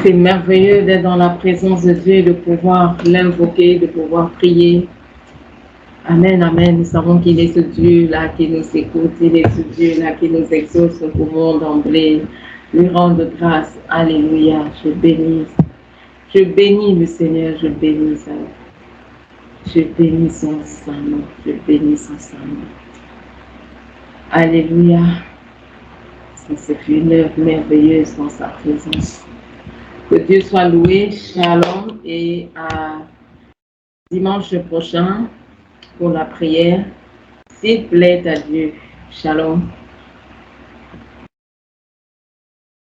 C'est merveilleux d'être dans la présence de Dieu, de pouvoir l'invoquer, de pouvoir prier. Amen, amen. Nous savons qu'il est ce Dieu-là qui nous écoute, il est ce Dieu-là qui nous exauce. Nous pouvons d'emblée lui rendre grâce. Alléluia. Je bénis le Seigneur, je bénis ça. Je bénis son Saint-Nom, je bénis son Saint-Nom. Alléluia. C'est une heure merveilleuse dans sa présence. Que Dieu soit loué. Shalom et à dimanche prochain pour la prière. S'il plaît à Dieu. Shalom.